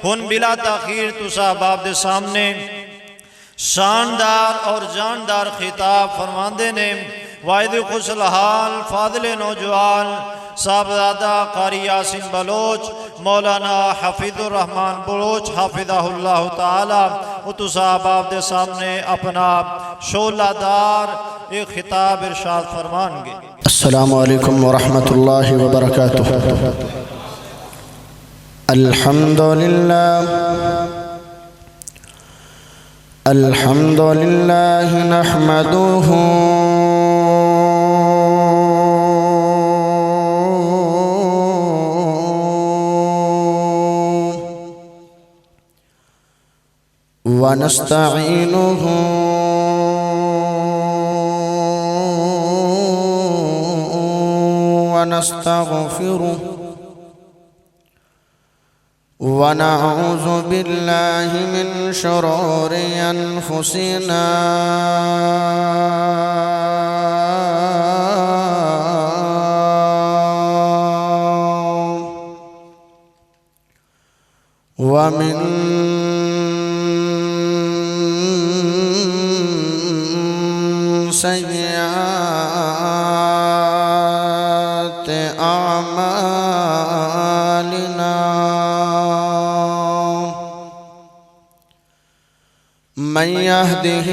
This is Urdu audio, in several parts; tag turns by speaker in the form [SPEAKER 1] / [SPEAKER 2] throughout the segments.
[SPEAKER 1] ہن بلا تاخیر تسا باپ دے سامنے شاندار اور جاندار خطاب فرماندے نے واحد خوش الحال فاضل نوجوان صاحبزادہ قاری یاسین بلوچ مولانا حفیظ الرحمن بلوچ حافظہ اللہ تعالی وہ تسا باپ دے سامنے اپنا شولہ دار ایک خطاب ارشاد فرمان گے۔
[SPEAKER 2] السلام علیکم ورحمۃ اللہ وبرکاتہ۔ الحمد للہ نحمدہ ونستعینہ ونستغفرہ ونعوذ باللہ من شرور انفسنا ومن سیئات اعمالنا من يهده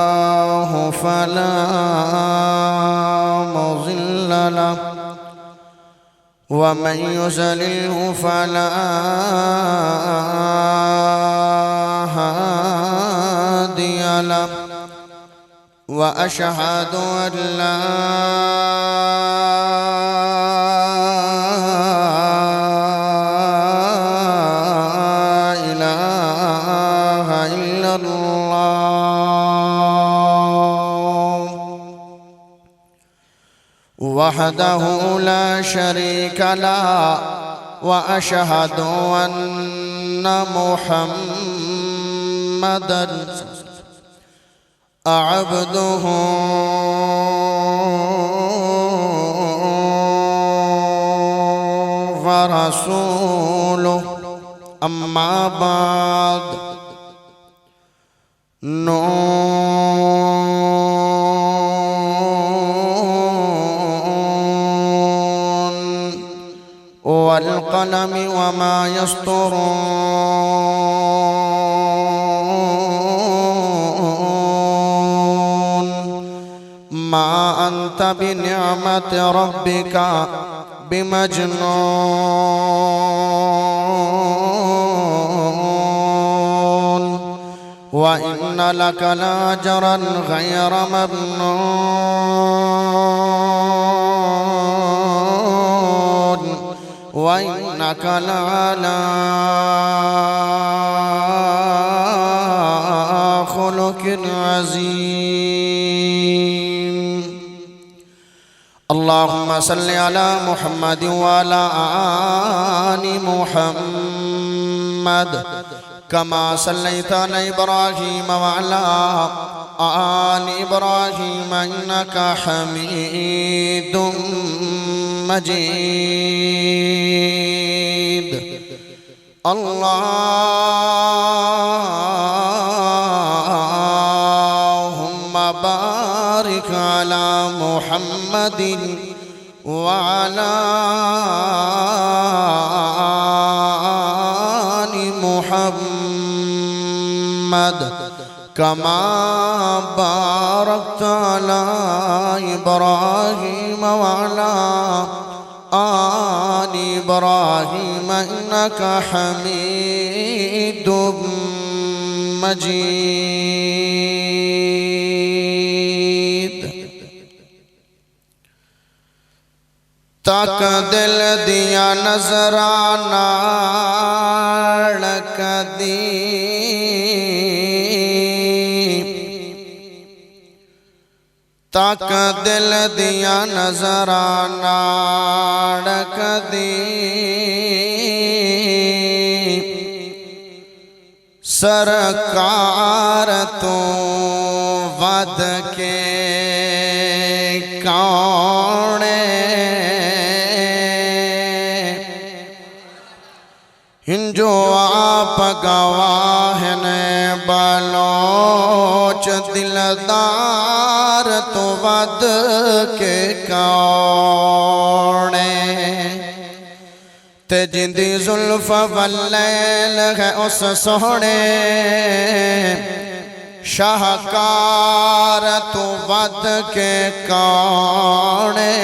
[SPEAKER 2] الله فلا مضل له ومن يضلله فلا هادي له وأشهد أن لا إله إلا الله وحده لا شريك له وأشهد أن محمدًا عبده ورسوله أما بعد نون والقلم وما يسطرون ما أنت بنعمة ربك بمجنون وإن لك لأجرا غير ممنون وإنك لعلى خلق عظيم اللهم صل على محمد وعلى آل محمد كما صليت على إبراهيم وعلى آل إبراهيم إنك حميد مجيد اللهم بارك على محمد وعلى آل محمد كما باركت على إبراهيم وعلى آل إبراهيم إنك حميد مجيد تاک دل دیا نظرانہ کدی تاک دل دیا نظرانہ کدی سرکار تو ود کے کون سونے جو آپ گواہ نے بلوچ دلدار تو ود کے کونے تے جندی زلف واللیل ہے اس سونے شاہکار تو ود کے کونے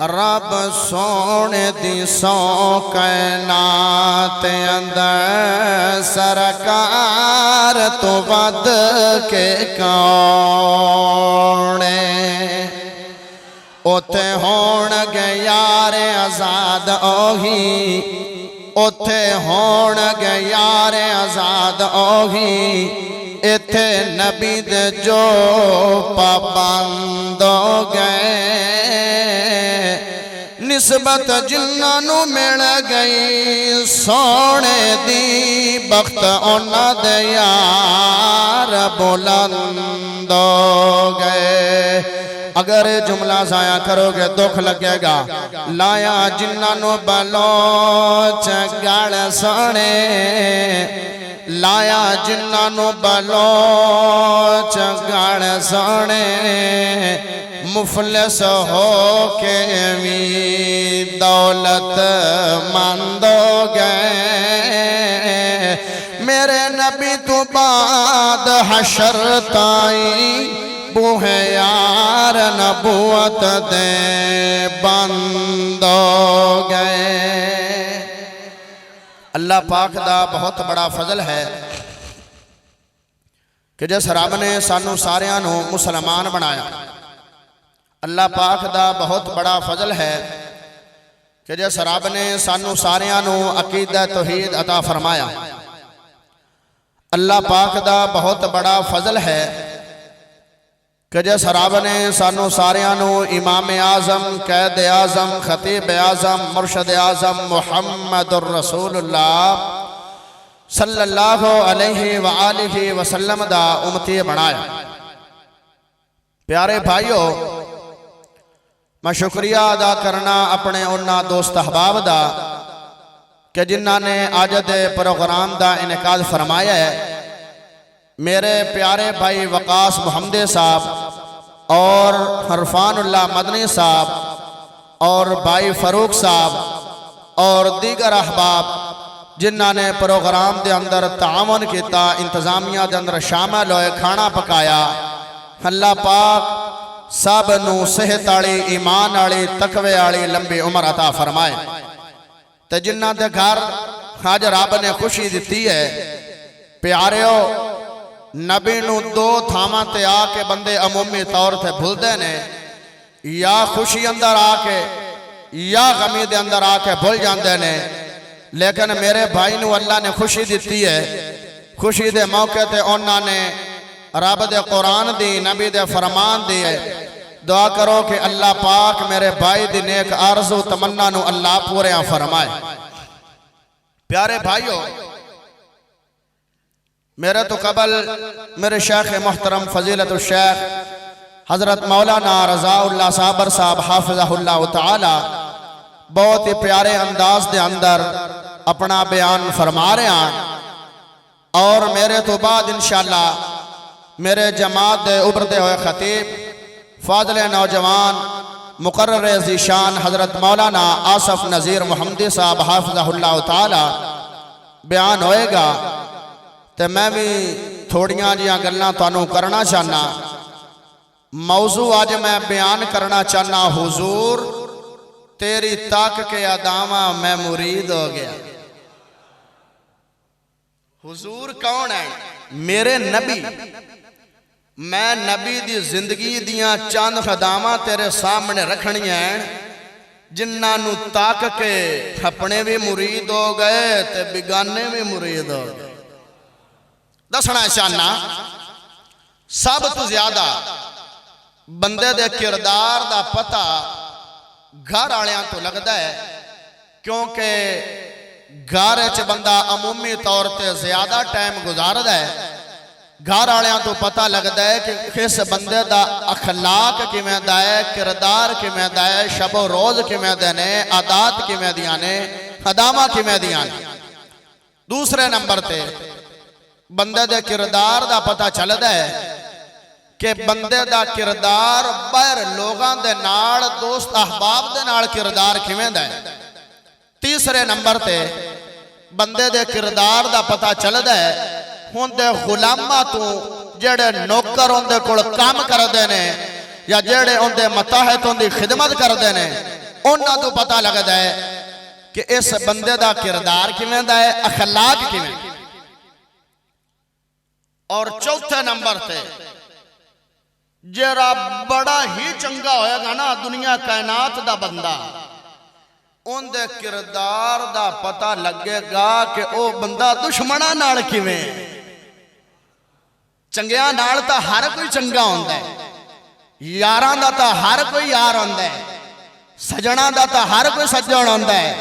[SPEAKER 2] رب سونے دی سو کائنات اندر سرکار تو ود کے کونے اوتھے ہون گے یار آزاد اوہی اوتھے ہون گے یار آزاد اوہی ایتھے نبی دے جو پابند ہو گئے نسبت جنہاں نو مل گئی سونے دی بخت اونا دے یار بلند ہو گئے اگر جملہ ضائع کرو گے دکھ لگے گا لایا جنہاں نو بلوچ گڑ سونے لایا جنہاں نو بلوچ گڑ سونے مفلس ہو کے بھی دولت مند ہو گئے میرے نبی تو بعد حشر تائی بوہ یار نبوت دے بند ہو گئے اللہ پاک دا بہت بڑا فضل ہے کہ جس رب نے سانو ساریاں نو مسلمان بنایا اللہ پاک دا بہت بڑا فضل ہے کہ جس رب نے سانو ساریاں نو عقیدہ توحید عطا فرمایا اللہ پاک دا بہت بڑا فضل ہے کہ جس رب نے سانو ساریاں نو امام اعظم قائد اعظم خطیب اعظم مرشد اعظم محمد الرسول اللہ صلی اللہ علیہ وآلہ وسلم دا امتی بنایا پیارے بھائیو میں شکریہ ادا کرنا اپنے انہاں دوست احباب دا کہ جنہاں نے آج دے پروگرام دا انعقاد فرمایا ہے میرے پیارے بھائی وقاص محمد صاحب اور عرفان اللہ مدنی صاحب اور بھائی فاروق صاحب اور دیگر احباب جنہاں نے پروگرام دے اندر تعاون کیتا انتظامیہ دے اندر شامل ہوئے کھانا پکایا اللہ پاک سب نو صحت آلی ایمان آلی تقوی آلی لمبی عمر عطا فرمائے تے جنہاں دے گھر آج رب نے خوشی دیتی ہے پیاریو نبی نو دو تھاما تے آکے بندے عمومی طور تے بھول دے نے یا خوشی اندر آکے یا غمی دے اندر آکے بھول جاندے نے لیکن میرے بھائی نو اللہ نے خوشی دیتی ہے خوشی دے موقع تے انہاں نے رب دے قرآن دی نبی دے فرمان دی دعا کرو کہ اللہ پاک میرے بھائی دی نیک آرزو تمنا نو اللہ پورے فرمائے پیارے بھائیو میرے تو قبل میرے شیخ محترم فضیلت الشیخ حضرت مولانا رضا اللہ صابر صاحب حافظہ اللہ تعالی بہت ہی پیارے انداز دے اندر اپنا بیان فرما رہے ہیں اور میرے تو بعد انشاءاللہ میرے جماعت دے ابھرتے ہوئے خطیب فاضل نوجوان مقرر ذیشان حضرت مولانا آصف نذیر محمدی صاحب حافظہ اللہ تعالی بیان ہوئے گا تے میں بھی تھوڑیاں جیاں گلنا تانوں کرنا چاہنا موضوع آج میں بیان کرنا چاہنا حضور تیری تاک کے ادامہ میں مرید ہو گیا حضور کون ہے میرے نبی میں نبی دی زندگی دیاں چاند خدامہ تیرے سامنے رکھنی ہیں جنہاں نو تاک کے اپنے بھی مرید ہو گئے تے بگانے بھی مرید ہو گئے دسنا چاہنا سب تو زیادہ بندے دے کردار دا پتہ گھر آلیاں تو لگتا ہے کیونکہ گھر چ بندہ عمومی طور تے زیادہ ٹائم گزار ہے گھر والیاں تو پتہ لگتا ہے کہ کس بندے دا اخلاق کیویں دا ہے، کردار کیویں دا ہے، شب و روز کیویں دے نے، عادات کیویں دیاں نے، خدامہ کیویں دیاں نے۔ دوسرے نمبر تے بندے دے کردار دا پتہ چلدا ہے کہ بندے دا کردار باہر لوگاں دے نال، دوست احباب دے نال کردار کیویں دا ہے۔ تیسرے نمبر تے بندے دے کردار دا پتہ چلدا ہے ہوندے غلاماں تو جڑے نوکر ہوندے کول کام کردے نے یا جڑے ہوندے متحد ہوندی خدمت کردے نے، انہاں تو پتہ لگدا ہے کہ اس بندے دا کردار کیویں دا ہے، اخلاق کیویں۔ اور چوتھے نمبر تے جڑا بڑا ہی چنگا ہوئے گا نا دنیا کائنات دا بندہ، ان دے کردار دا پتہ لگے گا کہ او بندہ دشمنہ نال کیویں۔ چنگیاں نال تا ہر کوئی چنگا ہوندہ ہے، یاراں دا تا ہر کوئی یار ہوندہ ہے، سجناں دا تا ہر کوئی سجن ہوندہ ہے،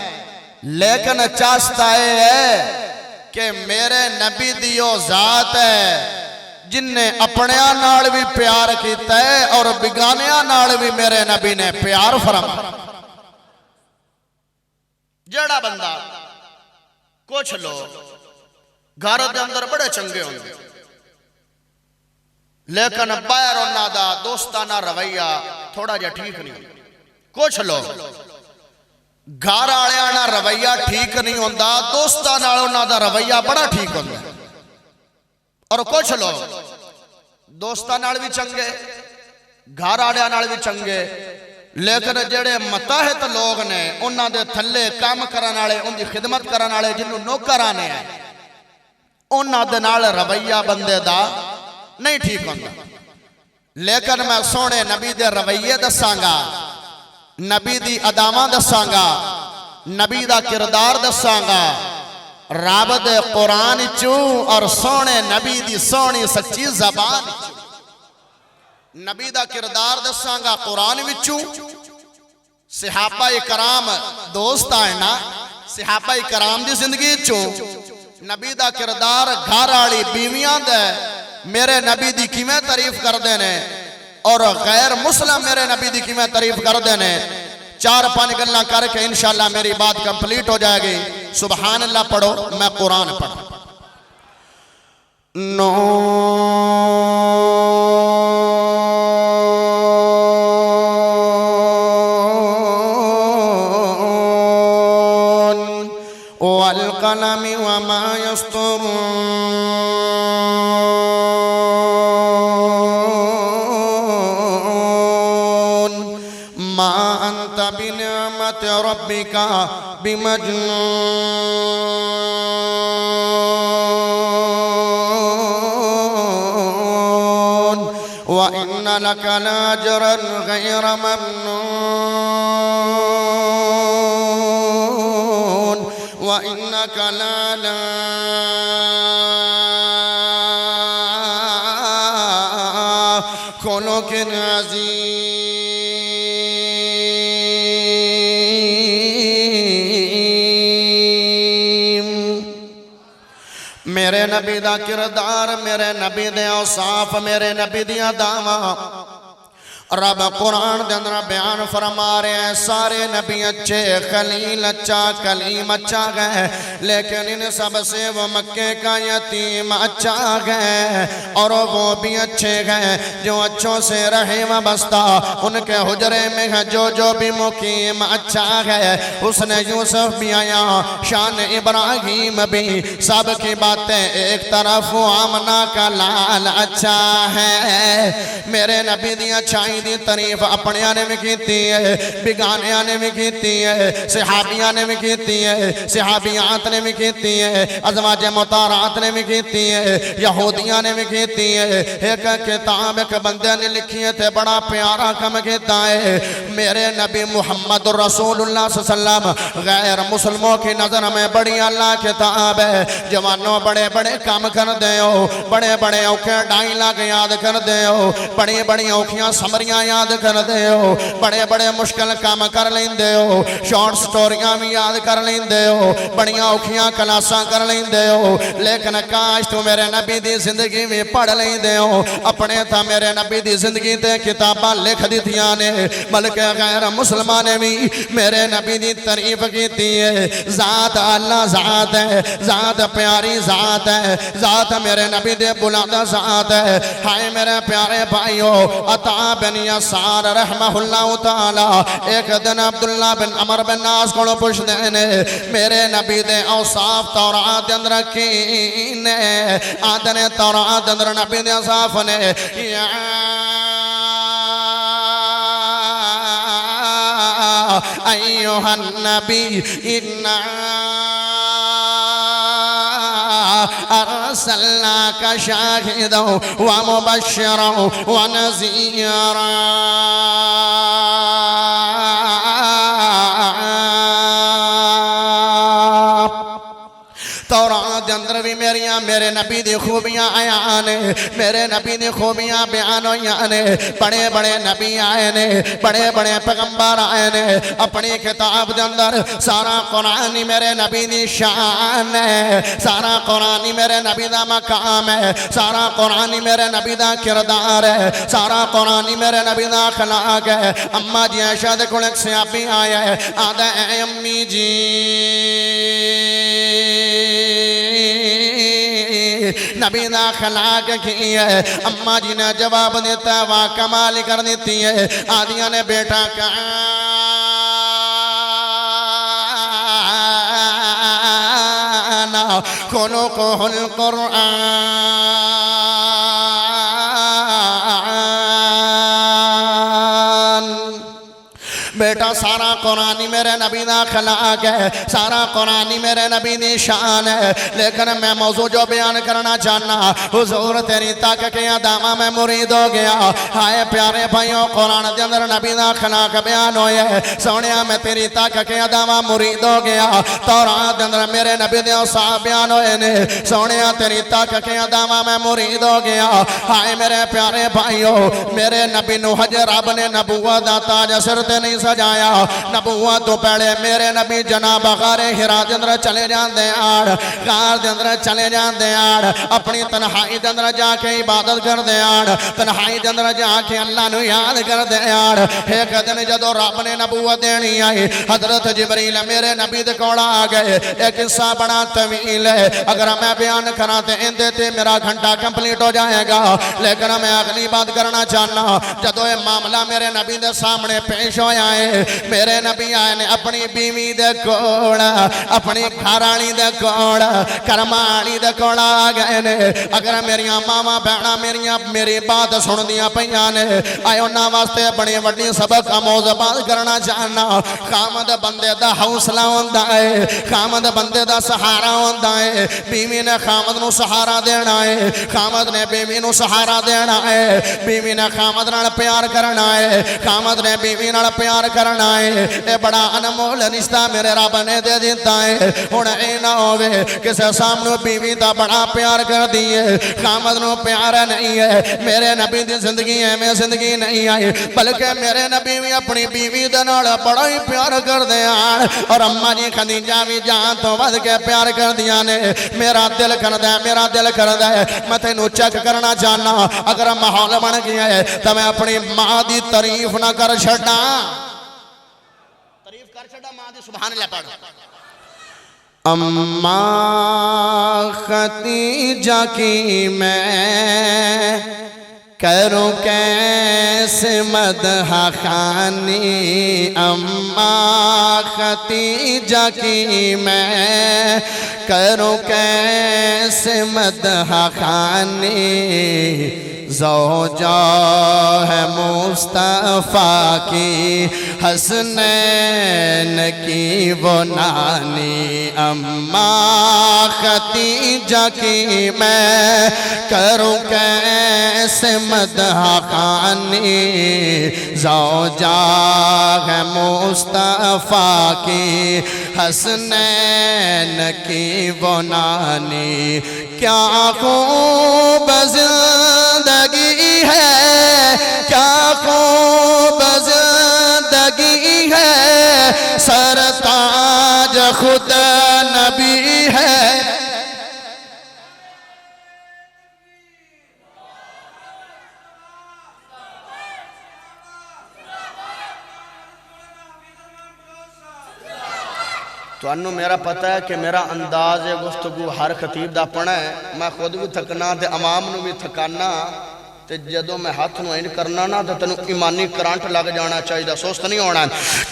[SPEAKER 2] لیکن چاہتا ہے کہ میرے نبی دیو ذات ہے جن نے اپنیاں نال بھی پیار کیتا ہے اور بگانیاں نال بھی میرے نبی نے پیار فرمایا۔ جڑا بندہ کچھ لوگ گھر دے اندر بڑے چنگے ہوندے لیکن باہر انہاں دا دوستانہ رویہ تھوڑا جا ٹھیک نہیں ہوتا۔ کچھ لوگ گھر والےاں رویہ ٹھیک نہیں ہوندا، دوستاں نال انہاں دا رویہ بڑا ٹھیک ہوندا۔ اور کچھ لوگ دوستاں نال بھی چنگے، گھر والےاں نال بھی چنگے، لیکن جڑے متحد لوگ نے انہاں دے تھلے کام کرن والے، ان دی خدمت کرن والے جنوں نوکرانے ہیں، انہاں دے نال رویہ بندے دا نہیں ٹھیک ہوندا۔ لیکن میں سونے نبی دے رویے دساں گا، نبی دی ادامہ دساں گا، نبی دا کردار دساں گا، رب دے قرآن چوں اور سونے نبی دی سونی سچی زبان چوں نبی دا کردار دساں گا قرآن وچوں۔ صحابہ کرام دوست آئے نا، صحابہ کرام دی زندگی چوں نبی دا کردار گھر والی بیویاں دے میرے نبی دی کیویں تعریف کر دینے اور غیر مسلم میرے نبی دی کیویں تعریف کر دینے۔ 4-5 گلاں کر کے انشاءاللہ میری بات کمپلیٹ ہو جائے گی۔ سبحان اللہ پڑھو، میں قرآن پڑھوں۔ نون والقلم وما يسطرون ما أنت بنعمة ربك بمجنون وإن لك لأجرا غير ممنون وإنك لعلى خلق عظيم۔ میرے نبی دا کردار، میرے نبی دے اوصاف، میرے نبی دی ادامہ رب قرآن دے اندر بیان فرما رہے ہیں۔ سارے نبی اچھے، خلیل اچھا، کلیم اچھا گئے، لیکن ان سب سے وہ مکے کا یتیم اچھا گئے، اور وہ بھی اچھے گئے جو اچھوں سے رہے وابستہ، ان کے حجرے میں ہے جو بھی مقیم اچھا گئے۔ حسن یوسف بھی آیا، شان ابراہیم بھی، سب کی باتیں ایک طرف، آمنہ کا لال اچھا ہے۔ میرے نبی دی اچھائی دی تعریف اپنیاں نے بھی کیتی ہے، بگانیاں نے بھی کیتی ہے، صحابیاں نے بھی کیتی ہے، صحابیات نے بھی کیتی ہے، ازواج مطہرات نے بھی کیتی ہے، یہودیاں نے بھی کیتی ہے۔ ایک کتاب ایک بندے نے لکھی ہے تے بڑا پیارا کم کیتا ہے۔ میرے نبی محمد رسول اللہ صلی اللہ علیہ وسلم غیر مسلموں کی نظر میں بڑی اللہ کتاب ہے جوانوں بڑے بڑے کام کر دے ہو بڑے بڑے اوکھے ڈائیلاگ یاد کر دے ہو بڑی بڑی اوکھیاں سمریاں یاد کر دے ہو بڑے بڑے مشکل کام کر لیندے ہو شارٹ سٹوریاں بھی یاد کر لیندے ہو بڑیاں اوکھیاں کلاساں کر لیندے ہو لیکن کاش تو میرے نبی دی زندگی میں پڑھ لیندے ہو اپنے تھا میرے نبی دی زندگی تے کتاباں لکھ دیتیاں نے بلکہ غیر مسلمان بھی میرے نبی دی تعریف کیتی ہے ذات اللہ ذات ہے ذات پیاری ذات ہے ذات میرے نبی دے بلند ذات ہے ہائے میرے پیارے بھائیو عطا بن یسار رحمہ اللہ تعالی ایک دن عبداللہ بن عمر بن ناس کو پوچھ دینے میرے نبی دے اوصاف تورات اندر کینے آدن تورات اندر نبی دے اوصاف نے یا ایوہ النبی ارسلناک شاہدا ومبشرا ونذیرا تورات اندر بھی میرے نبی دی خوبیاں آیا نے میرے نبی دی خوبیاں بیان ہویاں نے بڑے بڑے نبی آئے نے بڑے بڑے پیغمبر آئے نے اپنی کتاب دے اندر سارا قرآن میرے نبی دی شان ہے سارا قرآن میرے نبی دا مقام ہے سارا قرآن میرے نبی دا کردار ہے سارا قرآن میرے نبی دا اخلاق ہے اما جی عائشہ دے کول ایک صحابی آیا ہے آدھا اے امی جی نبی دا خلاق کی ہے اماں جی نے جواب دیتا ہے واہ کمال کر دیتی ہے آدھیاں نے بیٹا کانا خلقہ القرآن بیٹا سارا قرآنی میرے نبی دا خلاق ہے سارا قرآنی میرے نبی دی شان ہے لیکن میں موضوع جو بیان کرنا چاہنا حضور تیری تک کے ادامہ میں مرید ہو گیا ہائے پیارے بھائیوں قرآن دے اندر نبی دا خلاق بیان ہوئے سونیا میں تیری تک کے ادامہ مرید ہو گیا تورات دے اندر میرے نبی دے اوصاف بیان ہوئے نے سونیا تیری تک کے ادامہ میں مرید ہو گیا ہائے میرے پیارے بھائیوں میرے نبی نو حج رب نے نبوت دا تاج سر تے نہیں سجایا نبوت تو پہلے میرے نبی جناب غار حرا دے اندر چلے جاندے آڑ غار دے اندر چلے جاندے آڑ اپنی تنہائی دے اندر جا کے عبادت کر دے آڑ تنہائی دے اندر جا کے اللہ نو یاد کر دے آڑ ایک دن جدو رب نے نبوت دینی آئی حضرت جبریل میرے نبی دے کوڑا آگئے ایک قصہ بڑا طویل ہے اگر میں بیان کرا تے اندے تے میرا گھنٹہ کمپلیٹ ہو جائے گا لیکن میں اگلی بات کرنا چاہنا جدو یہ معاملہ میرے نبی دے سامنے پیش ہویا ہے میرے نبی آئے نے اپنی بیوی دے کوڑا اپنی گھرانی دے کوڑا کرمانی دے کوڑا آگئے نے اگر میری ماما بہنا میری بات سن دیا پیانے آئے انہاں واسطے بڑی وڈی سبق آموز بات کرنا چاہنا خامد بندے دا حوصلہ ہوندہ ہے خامد بندے دا سہارا ہوندہ ہے بیوی نے خامد نو سہارا دینا ہے خامد نے بیوی نو سہارا دینا ہے بیوی نے خامد نال پیار کرنا ہے خامد نے بیوی نال پیار کرنا ہے اے بڑا انمول رشتہ میرے رب نے دے دیتا ہے ہن اے نہ ہوئے کسے سامنے بیوی دا بڑا پیار کر دیئے خامد نو پیار نہیں ہے میرے نبی دی زندگی ہے میں زندگی نہیں آئی بلکہ میرے نبی بھی اپنی بیوی دے نال بڑا ہی پیار کر دیا اور اماں جی خدیجہ بھی جان تو ود کے پیار کر دیا نے میرا دل کر دے میرا دل کر دے میں تینوں چیک کرنا چاہنا اگر ماحول بن گیا ہے تو میں اپنی ماں دی تعریف نہ کر چھڑنا تعریف کر چھڑا ماں دی سبحان اللہ پڑھ اماں خدیجہ کی میں کروں کیسے مدح خوانی اماں خدیجہ کی میں کروں کیسے مدح خوانی زوجہ ہے مصطفیٰ کی حسنین کی وہ نانی اماں خدیجہ کی میں کروں کیسے مدح خوانی زوجہ ہے مصطفیٰ کی حسنین کی وہ نانی کیا خوب زندگی ہے کیا خوب زندگی ہے سرتاج خود نبی ہے تو انہوں میرا پتہ ہے کہ میرا انداز گفتگو ہر خطیب دا پڑھا ہے میں خود بھی تھکنا تے عوام نو بھی تھکانا تے جدوں میں ہاتھ نو این کرنا نا تے تنو ایمانی کرانٹ لگ جانا چاہیے سوست نہیں ہونا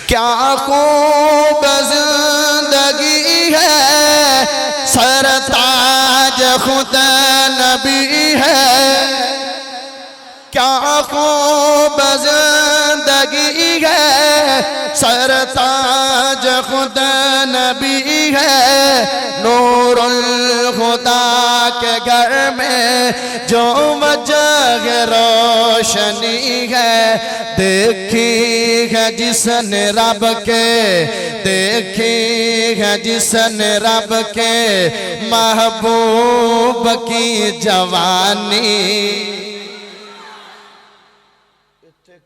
[SPEAKER 2] کیا خوب زندگی ہے سرتاج خود نبی ہے کیا خوب زندگی ہے سرتاج خود نبی ہے نور الخدا کے گھر میں جو وجہ روشنی ہے دیکھی ہے جس نے رب کے دیکھی ہے جس نے رب کے محبوب کی جوانی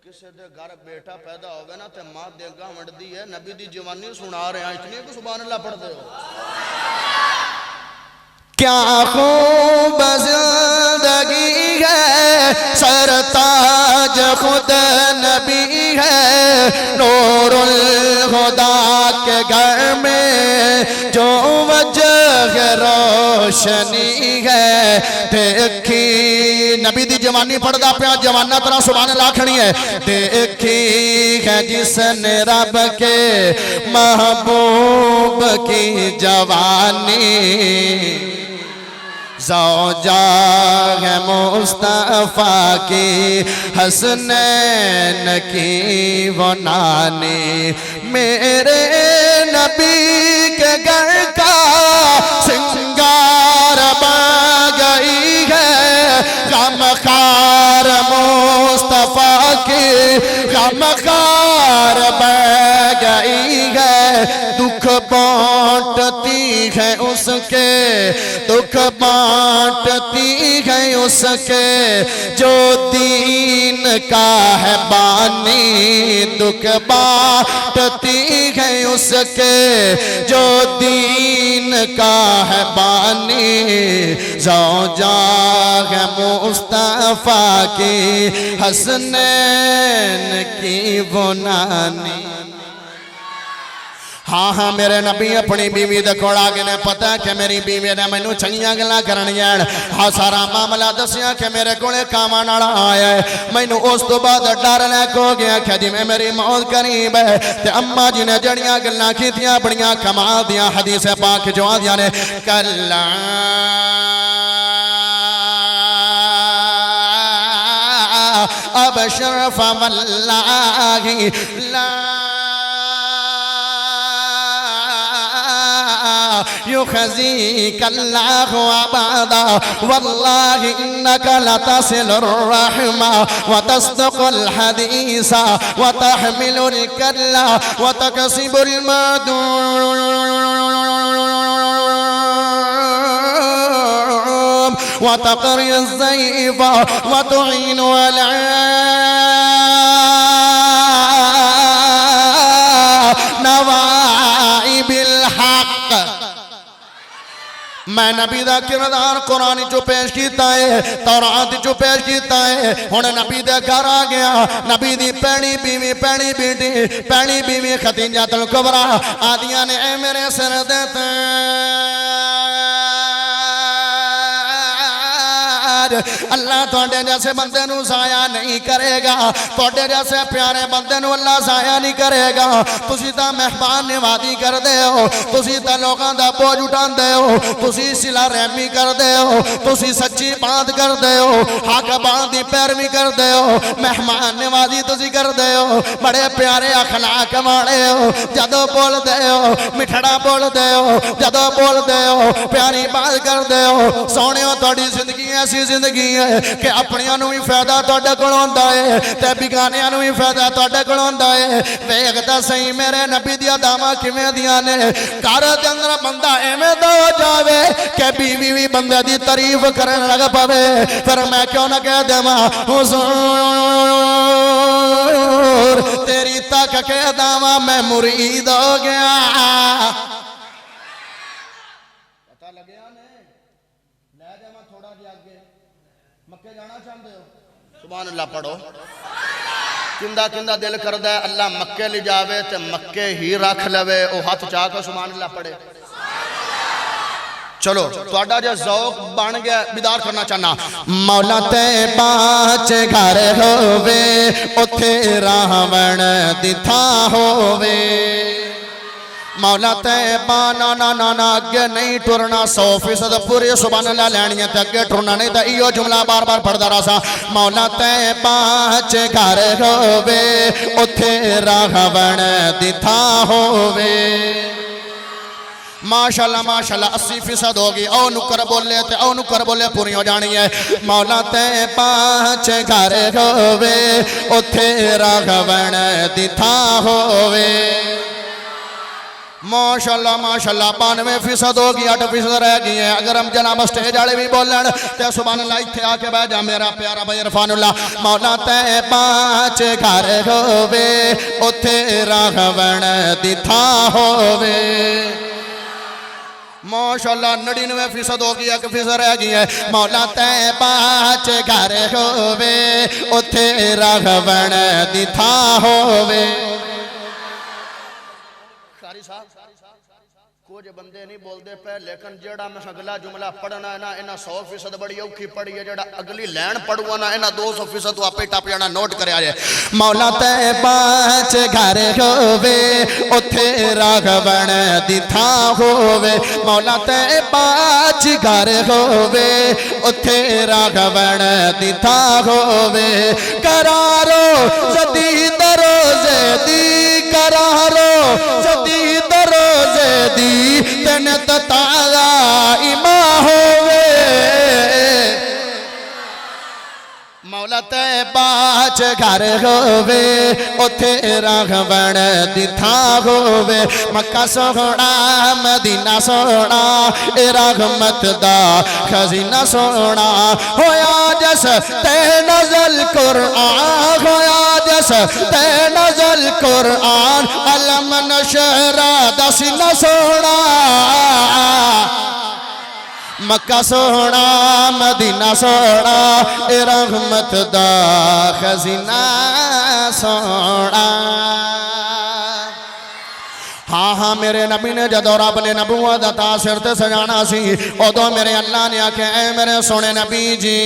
[SPEAKER 2] کسی دے گھر بیٹا پیدا ہوگا نا تے ماں دیگا مڑ دی ہے نبی دی جوانی سنا رہے ہیں اتنی کہ سبحان اللہ پڑھ دے ہو کیا خوب زندگی ہے سرتاج خود نبی ہے نور الخدا کے گھر میں جو وجہ روشنی ہے دیکھی نبی دی جوانی پڑھدا پیا جوانہ طرح سبحان اللہ کھڑی ہے دیکھی ہے جس نے رب کے محبوب کی جوانی زوجہ ہے مصطفیٰ کی حسنین کی وہ نانی میرے نبی کے گھر کا سنگار بن گئی ہے غمخوار مصطفیٰ کی غمخوار بن گئی ہے دکھ بانٹتی ہے اس کے دکھ بانٹتی ہے اس کے جو دین کا ہے بانی دکھ بانٹتی ہے اس کے جو دین کا ہے بانی زوجہ ہے مصطفیٰ کی حسنین کی وہ نانی ہاں ہاں میرے نبی اپنی بیوی دے کول آ گئے پتہ ہے کہ میری بیوی نے مینوں چنگیاں گلاں کرنیاں ہاں سارا معاملہ دسیا کہ میرے کولے کام والا آیا ہے مینوں اس تو بعد ڈر لے کو گیا کہ جویں میری موت قریب ہے تے اماں جی نے جڑیاں گلاں کیتیاں بڑیاں کمال دیاں حدیث پاک جو آندیاں نے کلا ابشر فواللہ لا يخزيك الله أبدا والله إنك لتصل الرحمة وتصدق الحديث وتحمل الكلا وتكسب المعدوم وتقري الضيف وتعين على نوائب الحق میں نبی دا کردار قرآن جو پیش کیتا ہے تورات جو پیش کیتا ہے ہن نبی دے گھر آ گیا نبی دی پہلی بیوی پہلی بیٹی پہلی بیوی خدیجہ الکبریٰ آدیاں نے اے میرے سر دیتے ناراض اللہ تھوڑے جیسے بندے نو ضائع نہیں کرے گا تھوڑے جیسے پیارے بندے نو اللہ ضائع نہیں کرے گا تسی تا مہمان نوازی کر دے ہو تسی تا لوگاں دا بوجھ اٹھان دے ہو تسی صلہ رحمی کر دے ہو تسی سچی بات کر دے ہو حق بات دی پیروی کر دے ہو مہمان نوازی تسی کر دے ہو بڑے پیارے اخلاق والے ہو جدو بول دے ہو مٹھڑا بول دے ہو جدو بول دے ہو پیاری بات کر دے ہو سونے ہو توڑی زندگی ایسی زندگی ہے کہ اپنیاں نو ہی فائدہ توڑے کول ہوندا ہے تے بیگانیاں نو ہی فائدہ توڑے کول ہوندا ہے ویکھدا صحیح میرے نبی دی اداواں کیویں دیاں نے گھر دے اندر بندہ ایویں دا ہو جاوے کہ بیوی بھی بندے دی تعریف کرن لگ پوے پھر میں کیوں نہ کہہ دیواں حضور تیری تک کہہ داواں میں مرید ہو گیا پتہ لگیا نے لے جاواں تھوڑا جی آگے مکے جانا چاہتے ہو سبحان اللہ پڑھو کندہ کندہ دل کردہ ہے اللہ مکے لے جاوے تے مکے ہی رکھ لوے او ہاتھ چاہ کر سبحان اللہ پڑھے چلو توڑا جو ذوق بان گیا بیدار کرنا چاہنا مولا تے پانچ گھر ہووے اتھے راہون دی تھا ہووے مولا تے بانا نا نا نا اگے نہیں ٹرنا 100% پوری سبحان اللہ لینیاں تے اگے ٹرنا نہیں تا ایو جملہ بار بار پڑھدا رہا مولا تے پانچ گھر ہووے اتھے راہون دی تھا ہووے ماشاءاللہ ماشاءاللہ 80% ہوگی او نکر بولے تے او نکر بولے پوری ہو جانی ہے مولا تے پانچ گھر ہووے اتھے راہون دی تھا ہووے ماشاءاللہ ماشاءاللہ 92% ہوگی 8% رہ گئی ہیں اگر ہم جناب سٹیج والے بھی بولن تے سبحان اللہ ایتھے آ کے بیٹھ جا میرا پیارا بھائی عرفان اللہ مولا تے پانچ گھر ہووے اتھے راہون دی تھا ہووے ماشاءاللہ 99% ہوگی 1% رہ گئی ہے مولا تے پانچ گھر ہووے اتھے راہون دی تھا ہووے شاری صاحب کچھ بندے نہیں بول دے پہ لیکن جیڑا میں اگلا جملہ پڑھنا ہے نا انہا 100% بڑی اوکھی پڑھی ہے جیڑا اگلی لین پڑھوا نا انہا 200% واپی ٹاپ جانا نوٹ کرے آجے مولا تے پانچ گھر ہووے اتھے راہون دی تھا ہووے مولا تے پانچ گھر ہووے اتھے راہون دی تھا ہووے کرارو جدید روزے دی کرارو جدید روزے دی تنت تاغا ایماں ہووے مولا تے پانچ گھر ہووے اتھے راہون دی تھا ہووے مکہ سونا مدینہ سونا اے رحمت دا خزینہ سونا ہویا جس تے نزل قرآن ہویا جس تے نزل قرآن علم نشرہ دا سینہ سونا مکہ سونا مدینہ سونا اے رحمت دا خزینہ سونا ہاں ہاں میرے نبی نے جدو رب نے نبوت عطا سر تے سجانا سی ادو میرے اللہ نے آکھے اے میرے سونے نبی جی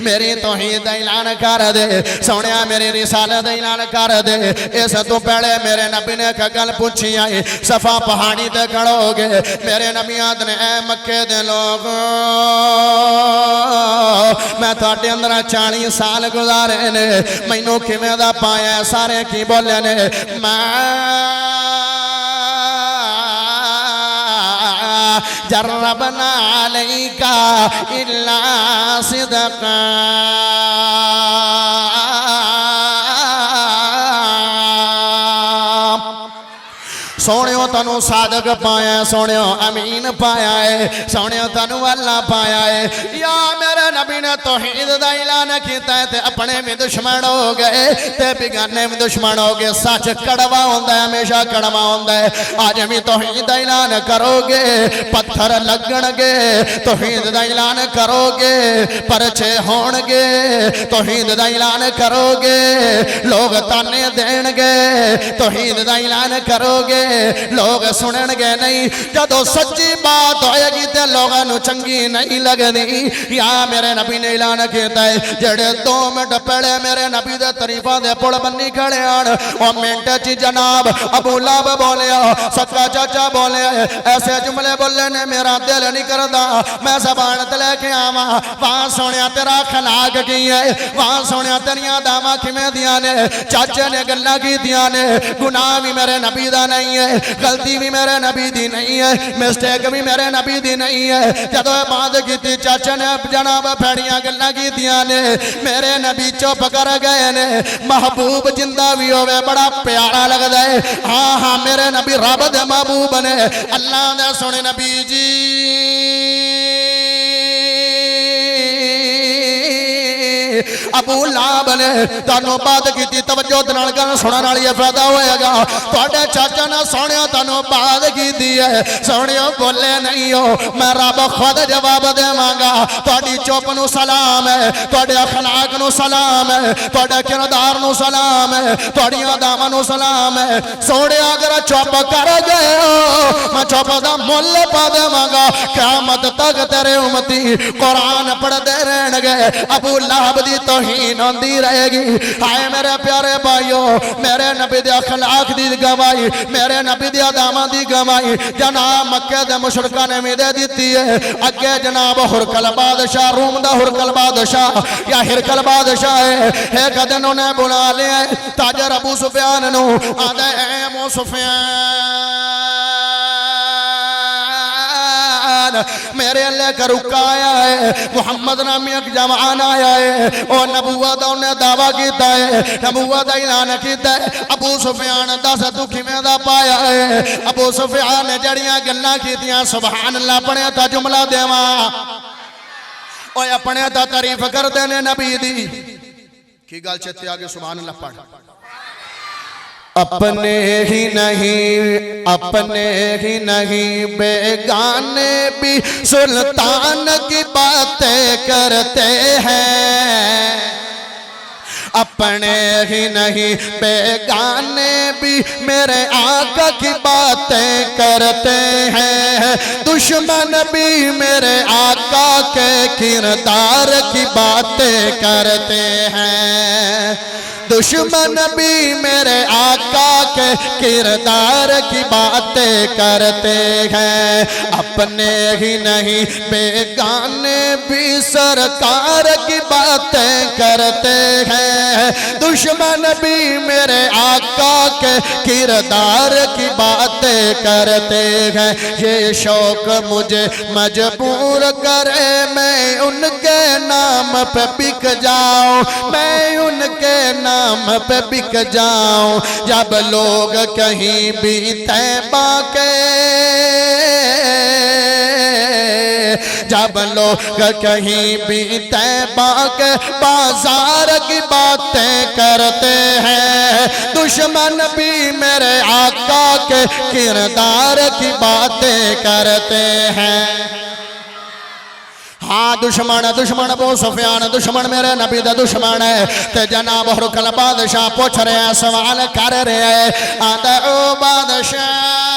[SPEAKER 2] میری توحید اعلان کر دے سونیا میری رسالت اعلان کر دے اس تو پہلے میرے نبی نے گل پوچھی آئی صفا پہاڑی تے کھڑو گے میرے نبیات نے اے مکے دے لوگ میں تھوڑے اندر 40 سال گزارے نے مینوں کیویں دا پایا سارے کی بولے نے جربنا علیکا الا صدقا سونیوں تنو صادق پایا ہے سونیوں امین پایا ہے سونیوں تنو اللہ پایا ہے یا میرے نبی نے توحید دا اعلان کیتا ہے تے اپنے میں دشمن ہو گئے تے بگانے میں دشمن ہو گئے سچ کڑوا ہوندہ ہے ہمیشہ کڑوا ہوندہ ہے آج ہمیں توحید دا اعلان کرو گے پتھر لگن گے توحید دا اعلان کرو گے پرچے ہون گے توحید دا اعلان کرو گے لوگ تانے دین گے توحید دا اعلان کرو گے لوگ سنن گے نہیں جدو سچی بات ہوئے گی تے لوگاں نو چنگی نہیں لگنی یا میرے نبی نے اعلان کیتا ہے جڑے 2 منٹ پہلے میرے نبی دے طریفاں دے پڑ بنی کھڑے آن او منٹ چ جناب ابو لہب بولیا سکا چاچا بولیا ایسے جملے بولے نے میرا دل نہیں کردا میں زبان تے لے کے آواں وہاں سونیا تیرا اخلاق کی ہے وہاں سونیا تیریاں داواں کیویں دیاں نے چاچے نے گلاں کیتیاں نے گناہ بھی میرے نبی دا نہیں ہے غلطی بھی میرے نبی دی نہیں ہے مسٹیک بھی میرے نبی دی نہیں ہے جدو بات کیتی چاچے نے جناب پھڑیاں گلاں کیتیاں نے میرے نبی چپ کر گئے نے محبوب زندہ بھی ہوئے بڑا پیارا لگدا ہے ہاں ہاں میرے نبی رب دے محبوب نے اللہ دے سونے نبی جی ابو لہب نے تانوں بات کیتی توجہ نال گل سنن والی فائدہ ہوئے گا تواڈے چاچا نے سونیا تانوں بات کیتی ہے سونیا بولے نہیں ہو میں رب خود جواب دیواں گا تواڈی چپ نو سلام ہے تواڈے اخلاق نو سلام ہے تواڈے کردار نو سلام ہے تواڈیاں داواں نو سلام ہے سونیا اگر چپ کر گئے ہو میں چپ دا مول پا دیواں گا قیامت تک تیرے امتی قرآن پڑھدے رہن گے ابو لہب دی توہین ہوندی رہے گی ہائے میرے پیارے بھائیو میرے نبی دی اخلاق دی گواہی میرے نبی دی ادامہ دی گواہی جناب مکہ دے مشرکاں نے بھی دے دیتی ہے اگے جناب ہرکل بادشاہ روم دا ہرکل بادشاہ یا ہرکل بادشاہ ہے ایک دن انہیں بلا لیا تاجر ابو سفیان نو آدھے اے ابو سفیان میرے اللہ کا رکا آیا ہے محمد نامی ایک جوان آیا ہے اور نبوت انہیں دعویٰ کیتا ہے نبوت اعلان کیتا ہے ابو سفیان دس دکھی میں دا پایا ہے ابو سفیان نے جڑیاں گلاں کیتیاں سبحان اللہ پڑھے تا جملہ دیواں اوے اپنے تا تعریف کر دینے نبی دی کی گل چتے آگے سبحان اللہ پڑھ اپنے ہی نہیں بیگانے بھی سلطان کی باتیں کرتے ہیں اپنے ہی نہیں بیگانے بھی میرے آقا کی باتیں کرتے ہیں دشمن بھی میرے آقا کے کردار کی باتیں کرتے ہیں دشمن بھی میرے آقا کے کردار کی باتیں کرتے ہیں اپنے ہی نہیں بیگانے بھی سرکار کی باتیں کرتے ہیں دشمن بھی میرے آقا کے کردار کی باتیں کرتے ہیں یہ شوق مجھے مجبور کرے میں ان کے نام پہ بک جاؤں میں ان کے نام پہ بک جاؤں جب لوگ کہیں بھی طیبہ کے جب لوگ کہیں بھی طیبہ کے بازار کی باتیں کرتے ہیں دشمن بھی میرے آقا کے کردار کی باتیں کرتے ہیں ہاں دشمن ابو سفیان دشمن میرے نبی دا دشمن ہے تے جناب ہرکل بادشاہ پوچھ رہے ہیں سوال کر رہے ہیں آدھے او بادشاہ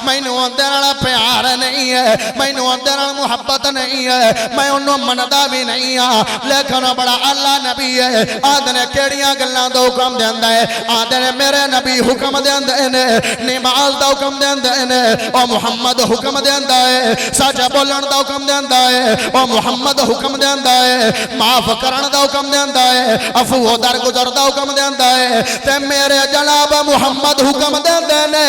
[SPEAKER 2] مینوں اندر پیار نہیں ہے مینوں اندر محبت نہیں ہے میں انہوں مندا بھی نہیں ہاں لیکن بڑا اللہ نبی ہے آدھے کیڑیاں گلاں دا حکم دیندا ہے آدھے میرے نبی حکم دیندے نے نماز دا حکم دیندے نے او محمد حکم دیندا ہے سچ بولن دا حکم دیندا ہے او محمد حکم دیندا ہے معاف کرن دا حکم دیندا ہے عفو درگزر دا حکم دیندا ہے تے میرے جناب محمد حکم دیندے نے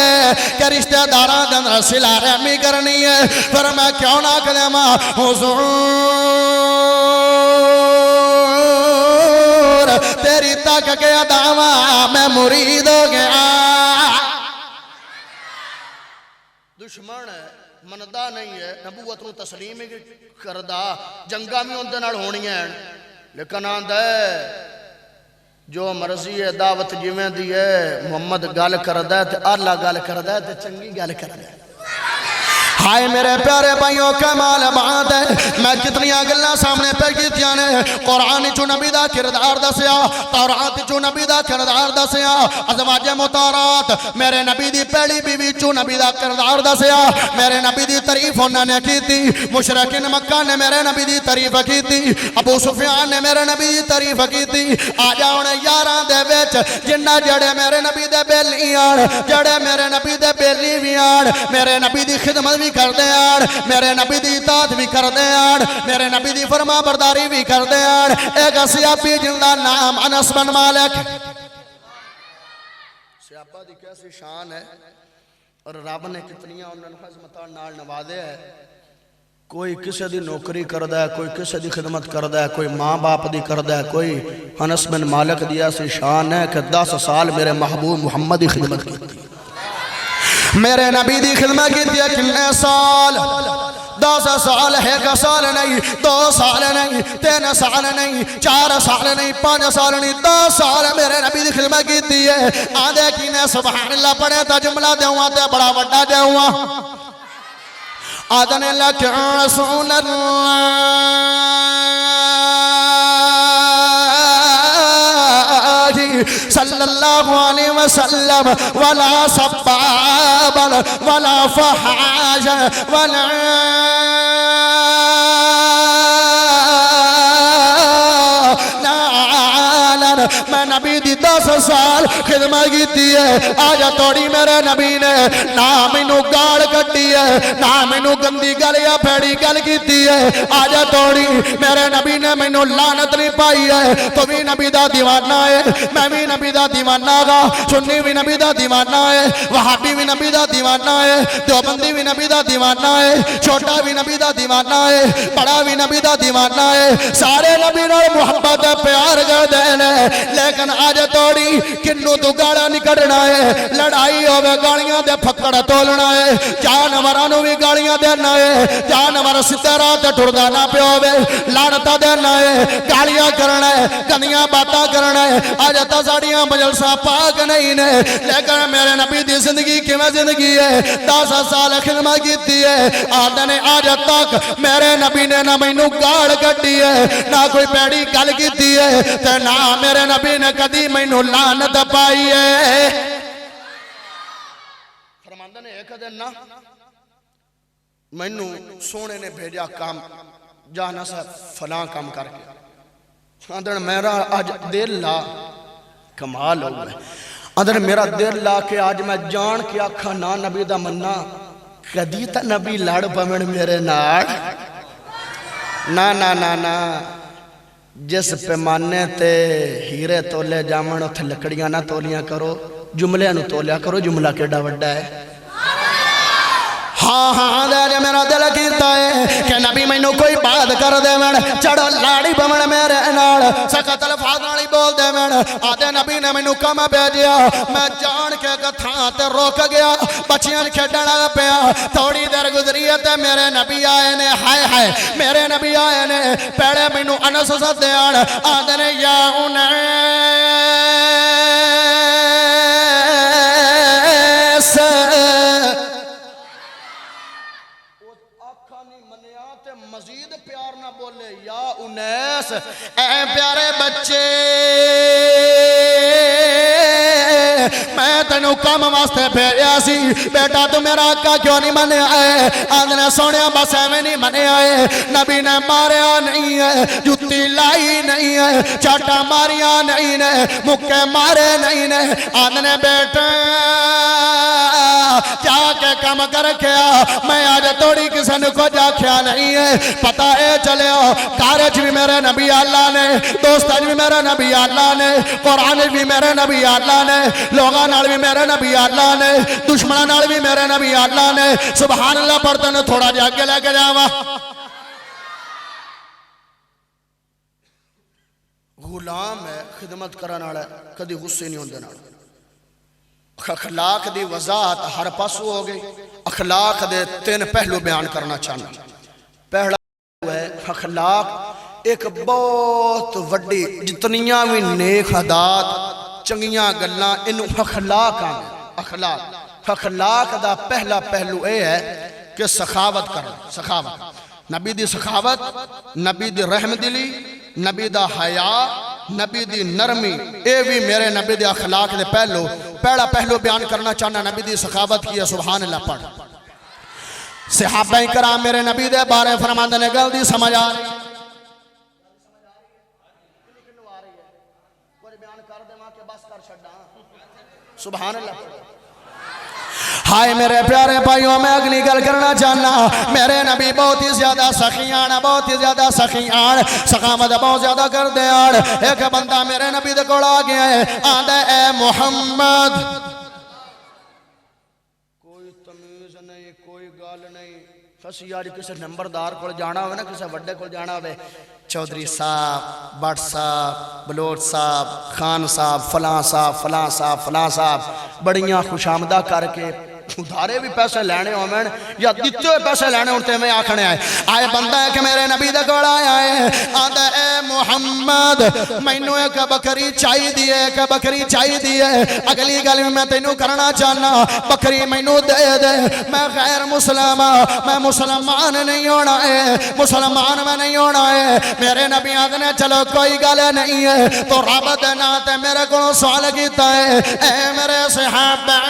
[SPEAKER 2] کہ رشتہ داراں دے اندر صلہ رحمی کرنی ہے پر میں کیوں نہ کلمہ حضور تیری تک کے دعویٰ میں مرید ہو گیا دشمن ہے مندا نہیں ہے نبوت نو تسلیم کردہ جنگا میں اندھے نال ہونی ہیں لیکن آندھا ہے جو مرضی ہے دعوت جیویں دی ہے محمد گال کردہ ہے تے اللہ گال کردہ ہے تے چنگی گال کردہ ہے ہائے میرے پیارے بھائیوں کمال بات ہے میں کتنی گلاں سامنے پیش کیتیاں نے قرآن چو نبی دا کردار دسیا تورات چو نبی دا کردار دسیا ازواج مطہرات میرے نبی دی پہلی بیوی چو نبی دا کردار دسیا میرے نبی دی تعریف انہوں نے کی تھی مشرکین مکہ نے میرے نبی دی تعریف کی تھی ابو سفیان نے میرے نبی دی تعریف کی تھی آ جاؤ نے یاراں دے وچ جنہ جڑے میرے نبی دے بیلی آن جڑے میرے نبی دے بیلی بھی آن میرے نبی دی خدمت بھی کر دے آن میرے نبی دی اطاعت بھی کر دے آن میرے نبی دی فرما برداری بھی کر دے آن ایک صحابی جن دا نام انس بن مالک صحابہ دی کیسی شان ہے اور رب نے کتنیاں انہوں نے خدمتاں نال نوازے ہے کوئی کسی دی نوکری کردہ ہے کوئی کسی دی خدمت کردہ ہے کوئی ماں باپ دی کردہ ہے کوئی انس بن مالک دی ایسی شان ہے کہ 10 سال میرے محبوب محمد دی خدمت کی تھی میرے نبی دی خدمت کی تھی کتنے سال 10 سال 1 سال نہیں 2 سال نہیں 3 سال نہیں 4 سال نہیں 5 سال نہیں 10 سال میرے نبی دی خدمت کی تھی ہے آدھے کی نے سبحان اللہ پڑھے تا جملہ دے ہوا تے بڑا وڈا دے ہوا آدھنے لکھ رسول اللہ صلی اللہ علیہ وسلم ولا سبابا ولا فحاجا ولا میں نبی دی 10 سال خدمت کی ہے آجا توڑی میرے نبی نے نہ مینوں گاڑ کٹی ہے نہ مینوں گندی گل یا پھیڑی گل کی ہے آجا توڑی میرے نبی نے مینوں لعنت نہیں پائی ہے تو بھی نبی دا دیوانہ ہے میں بھی نبی دا دیوانہ گا سنی بھی نبی دا دیوانہ ہے وہابی بھی نبی دا دیوانہ ہے دیوبندی بھی نبی دا دیوانہ ہے چھوٹا بھی نبی دا دیوانہ ہے بڑا بھی نبی دا دیوانہ ہے سارے نبی نال محبت پیار کر دینے لیکن آج توڑی کنو تو گاڑا نکڑنا ہے لڑائی ہوئے گاڑیاں دے پھکڑ تولنا ہے جانورانو بھی گاڑیاں دینا ہے جانور سترات ٹھردانا پہ ہوئے لانتا دینا ہے گاڑیاں کرنا ہے گندیاں باتا کرنا ہے آج تازاڑیاں مجلسہ پاک نہیں نے لیکن میرے نبی دی زندگی کی میں زندگی ہے 10 سال خدمت کی ہے آدھنے آج تک میرے نبی نے نہ مینوں گاڑ کٹی ہے نہ کوئی پیڑی گل کی ہے تے نہ میرے نبی نے کدی مینوں لعنت پائی ہے فرماندہ نے ایک دن نا مینوں سونے نے بھیجا کام جانا سا فلاں کام کر کے اندر میرا آج دل لا کمال ہو گئے اندر میرا دل لا کہ آج میں جان کے آکھا نا نبی دا مننا کدی تا نبی لڑ پمن میرے ناڑ نا جس پیمانے تے ہیرے تولے جامن اتھے لکڑیاں نہ تولیاں کرو جملے نو تولیا کرو جملہ کیڑا وڈا ہے ہاں دے میرا دل کیتا ہے کہ نبی مینوں کوئی بات کر دے من چڑھو لاڑی بمن میرے نال سخت الفاظ نالی بول دے من آدھے نبی نے مینوں کم بھیجیا میں جان کے تھاں تے روک گیا بچیاں کھیڈنا پیا تھوڑی دیر گزری تے میرے نبی آئے نے ہائے ہائے میرے نبی آئے نے پہلے مینوں انس سدے آن آدھے نے یا مزید پیار نہ بولے یا انیس اے پیارے بچے میں تینوں کام واسطے بھیجا سی بیٹا تو میرا آقا کیوں نہیں منے آئے آدھنے سونیا بس ایویں نہیں منے آئے نبی نے ماریا نہیں ہے جتی لائی نہیں ہے چاٹا ماریا نہیں نے مکے مارے نہیں نے آدھنے بیٹا کیا کہ کم کر کیا میں آج توڑی کسن کو جا کیا نہیں ہے پتہ اے چلے ہو کارج بھی میرے نبی اللہ نے دوستان بھی میرے نبی اللہ نے قرآن بھی میرے نبی اللہ نے لوگاں نال بھی میرے نبی اللہ نے دشمناں نال بھی میرے نبی اللہ نے سبحان اللہ پڑھتے نے تھوڑا جا کے لے کے جاوا غلام ہے خدمت کرنا ہے کدی غصے نہیں ہوندے نال اخلاق دی وضاحت ہر پاسو ہو گئی اخلاق دے 3 پہلو بیان کرنا چاہنا پہلا ہے اخلاق ایک بہت وڈی جتنیاں بھی نیک عادات چنگیاں گلاں انہوں اخلاق آنے اخلاق دا پہلا پہلو اے ہے کہ سخاوت کرنا سخاوت نبی دی سخاوت نبی دی رحم دلی نبی دا حیا نبی دی نرمی اے بھی میرے نبی دی اخلاق دے پہلا پہلو بیان کرنا چاہنا نبی دی سخاوت کی ہے سبحان اللہ پڑھ صحابہ کرام میرے نبی دے بارے فرماندے نے گل دی سمجھ آ رہی سبحان اللہ ہائے میرے پیارے بھائیوں میں اگلی گل کرنا چاہنا میرے نبی بہت ہی زیادہ سخیان سخاوت بہت زیادہ کر دے ایک بندہ میرے نبی دے کول آ گیا ہے آندا اے محمد کوئی تمیز نہیں کوئی گل نہیں فسی یار کسی نمبردار کول جانا ہوئے نا کسی وڈے کول جانا ہوئے چودھری صاحب بٹ صاحب بلوچ صاحب خان صاحب فلاں صاحب بڑیاں خوش آمدہ کر کے ادھارے بھی پیسے لینے ہوئے یا دیتے ہوئے پیسے لینے ہوتے میں آکھنے آئے بندہ ہے کہ میرے نبی دے کول آیا ہے آدھا اے محمد مینوں ایک بکری چاہی دیئے اگلی گل میں تینوں کرنا چاہنا بکری مینوں دے میں غیر میں مسلمان نہیں ہونا ہے میں نہیں ہونا ہے میرے نبی آدھنے چلو کوئی گل نہیں ہے تو رب دے ناتے میرے کو سوال کیتا ہے اے میرے صحابہ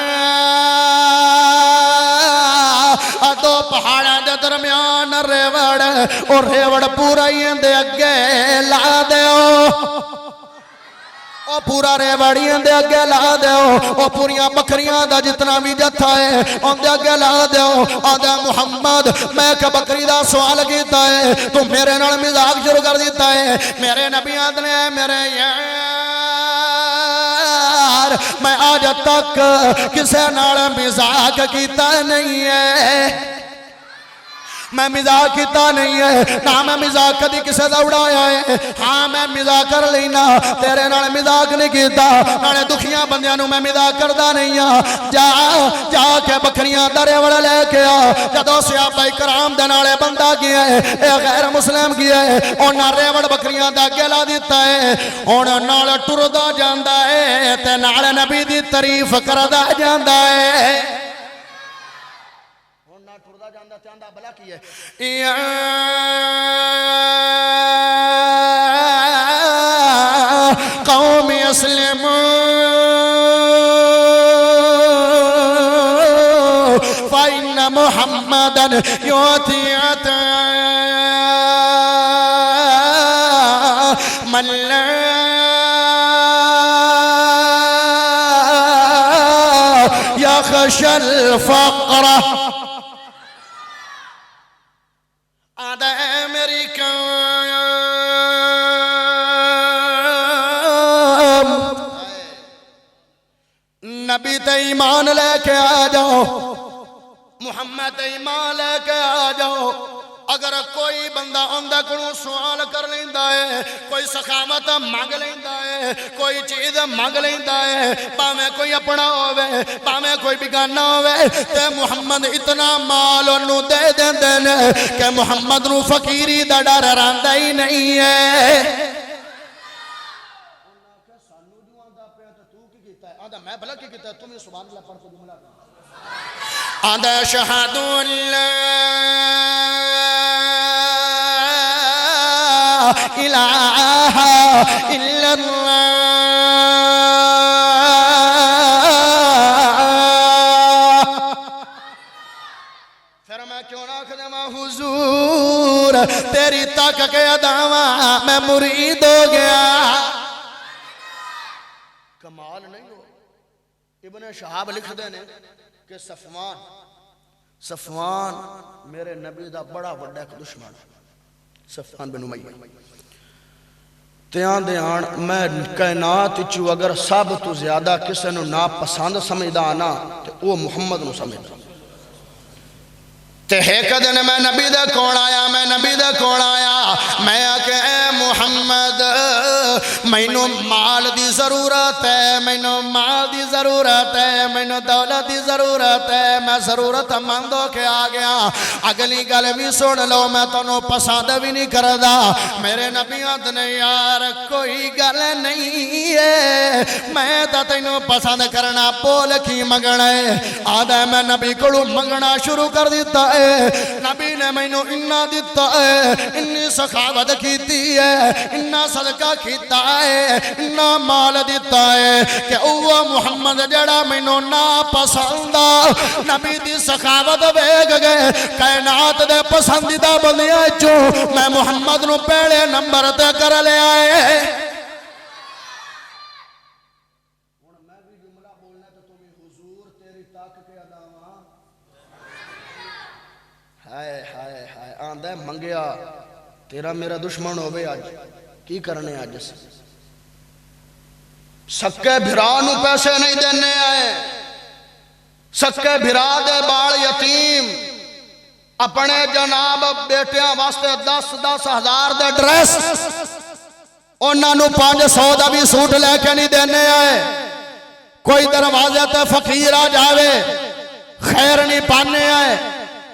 [SPEAKER 2] دو پہاڑا دے درمیان ریوڑ اور ریوڑ پورا ہی اندے اگے لا دیو او پورا ریوڑی اندے اگے لا دیو او پوریاں بکریاں دا جتنا بھی جتھا ہے اندے اگے لا دیو آدھا محمد میں کہ بکری دا سوال کیتا ہے تو میرے نال مزاق شروع کر دیتا ہے میرے نبی آدھنے ہیں میرے میں آج تک کسے نال مزاق کیتا نہیں ہے میں مزاق کیتا نہیں ہے نہ میں مزاق کدی کسے دا اڑایا ہے ہاں میں مزاق کر لینا تیرے نال مزاق نہیں کیتا نالے دکھیاں بندیاں نو میں مزاق کردا نہیں ہاں جا کے بکریاں درے وڑ لے کے آ جدوں صحابہ کرام دے نالے بندہ گیا ہے اے غیر مسلم گیا ہے انہاں ریوڑ بکریاں دا اگے لا دیتا ہے ہن نال ٹردا جاندا ہے تے نال نبی دی تعریف کردا جاندا ہے بلا کی ہے قوم اسلموا فإن محمدا يؤتي من لا يخشى الفقر نبی تے ایمان لے کے آ جاؤ محمد تے ایمان لے کے آ جاؤ اگر کوئی بندہ اندہ کنوں سوال کر لیندہ ہے کوئی سخامت مانگ لیندہ ہے کوئی چیز مانگ لیندہ ہے پامیں کوئی اپنا ہوئے پامیں کوئی بگانا ہوئے تے محمد اتنا مال انہوں دے دیں کہ محمد نو فقیری دا ڈر راندہ ہی نہیں ہے میں بھلا کی کہتا ہے تمہیں سبحان اللہ پڑھ کو جملہ آدھا شہاد اللہ الہ الا اللہ پھر میں کیوں نہ کھدما حضور تیری تک کے اداواں میں مرید ہو گیا کمال نہیں ہو ابن شہاب لکھ دینے کہ صفوان میرے نبی دا بڑا وڈا ایک دشمن صفوان بن امیہ تیان دیان میں کائنات چو اگر سب تو زیادہ کسے نو نا پسند سمجھدا آنا تو وہ محمد نو سمجھدا تے ایک دن میں نبی دے کول آیا میں کہ اے محمد مینوں مال دی ضرورت ہے، مینوں مال دی ضرورت ہے، مینوں دولت دی ضرورت ہے، میں ضرورت مند ہو کے آ گیا۔ اگلی گل بھی سن لو، میں تانوں پسند بھی نہیں کردا۔ میرے نبی نے یار کوئی گل نہیں ہے، میں تا تینوں پسند کرنا، بول کی منگنا ہے؟ آدھا میں نبی کو منگنا شروع کر دیتا ہے۔ نبی نے مینوں انہاں دیتا ہے، انی سخاوت کیتی ہے، انہاں صدقہ کیتا ہے، انہاں مال دیتا ہے کہ اوہ محمد جڑا مینوں نا پسند آ۔ نبی دی سخاوت ویکھ گئے کائنات دے پسندیدہ بندیاں چوں میں محمد نو پہلے نمبر تے کر لے آئے۔ ہائے ہائے ہائے آندہ منگیا تیرا میرا دشمن ہوئے آج کی کرنے آج سے سکے بھرانو پیسے نہیں دینے آئے، سکے بھرا دے بال یتیم اپنے جناب بیٹیاں واسطے 10-10 ہزار دے ڈریس انہاں نو 500 دا بھی سوٹ لے کے نہیں دینے آئے۔ کوئی دروازے تے فقیر آ جاوے خیر نہیں پانے آئے،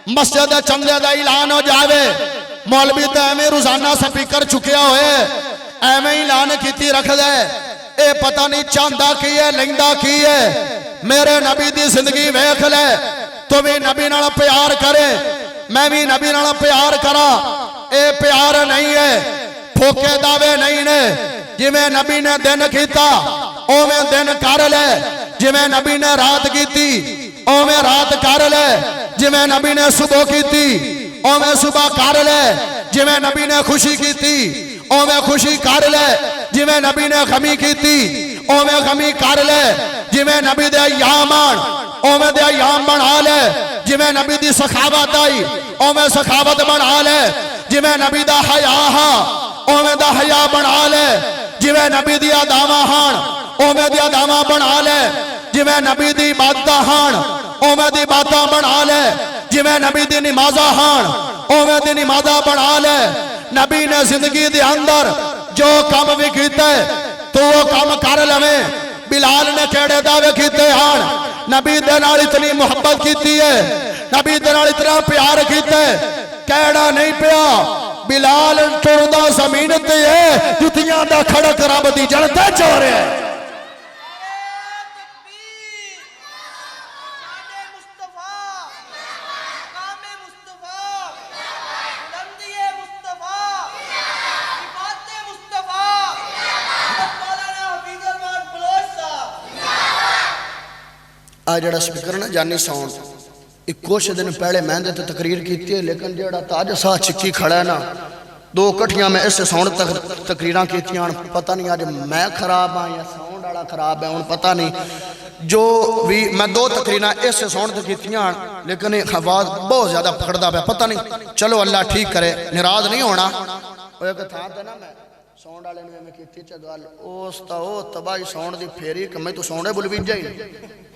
[SPEAKER 2] مسجد چندے دا اعلان ہو جاوے مولوی تے ایویں روزانہ سپیکر چکیا ہوئے ایویں اعلان کیتی رکھ دے، اے پتہ نہیں چاندہ کی ہے لنگدہ کی ہے۔ میرے نبی دی زندگی ویکھ لے، تو بھی نبی نال پیار کرے، میں بھی نبی نال پیار کرا، اے پیار نہیں ہے، پھوکے دعوے نہیں نے۔ جی میں نبی نے دن کیتا اوویں دن کر لے، جی میں نبی نے رات کیتی اوویں رات کر لے، جی میں نبی نے صبح کیتی اوویں صبح کر لے، جی میں نبی نے خوشی کیتی اوویں خوشی کر لے، جی میں نبی نے غمی کیتی اوویں غمی کر لے، جی میں نبی دے ایام آن اوویں دے ایام بنا لے، جی میں نبی دی سخاوت آئی اوویں سخاوت بنا لے، جی میں نبی دا حیا ہاں اوویں دا حیا بنا لے، جی میں نبی دی اداواں ہاں اوویں دی اداواں بنا لے، جی میں نبی دی عبادتاں ہاں اوویں دی عبادتاں بنا لے، جی میں نبی دی نمازاں ہاں اوویں دی نمازاں بنا لے۔ نبی نے زندگی دے اندر جو کام بھی کیتے تو وہ کام کر لوے۔ بلال نے کیڑے دعوے کیتے ہاں، نبی دے نال اتنی محبت کیتی ہے، نبی دے نال اتنا پیار کیتے کیڑا نہیں پیا۔ بلال ٹردہ زمین تے ہے جتیاں دا کھڑک رب دی جڑتے چورے ہے۔ آج جڑا سپیکر نا جانی ساؤنڈ ایک کچھ دن پہلے میں نے تقریر کیتی ہے، لیکن جڑا تاج سا چکی کھڑا ہے نا دو کٹھیاں میں اس سے ساؤنڈ تقریراں کیتی ہیں، پتہ نہیں آج میں خراب ہاں یا ساؤنڈ والا خراب ہے، پتہ نہیں جو بھی میں دو تقریراں اس سے ساؤنڈ کیتی ہیں، لیکن آواز بہت زیادہ پکڑدا پیا، پتہ نہیں چلو اللہ ٹھیک کرے، ناراض نہیں ہونا۔ وہ ایک تھا تے نا میں ساؤنڈ والے نے میں کیتی تے گل اس تا او تباہی ساؤنڈ دی پھیری کہ میں تو ساؤنڈے بول ویجا ہی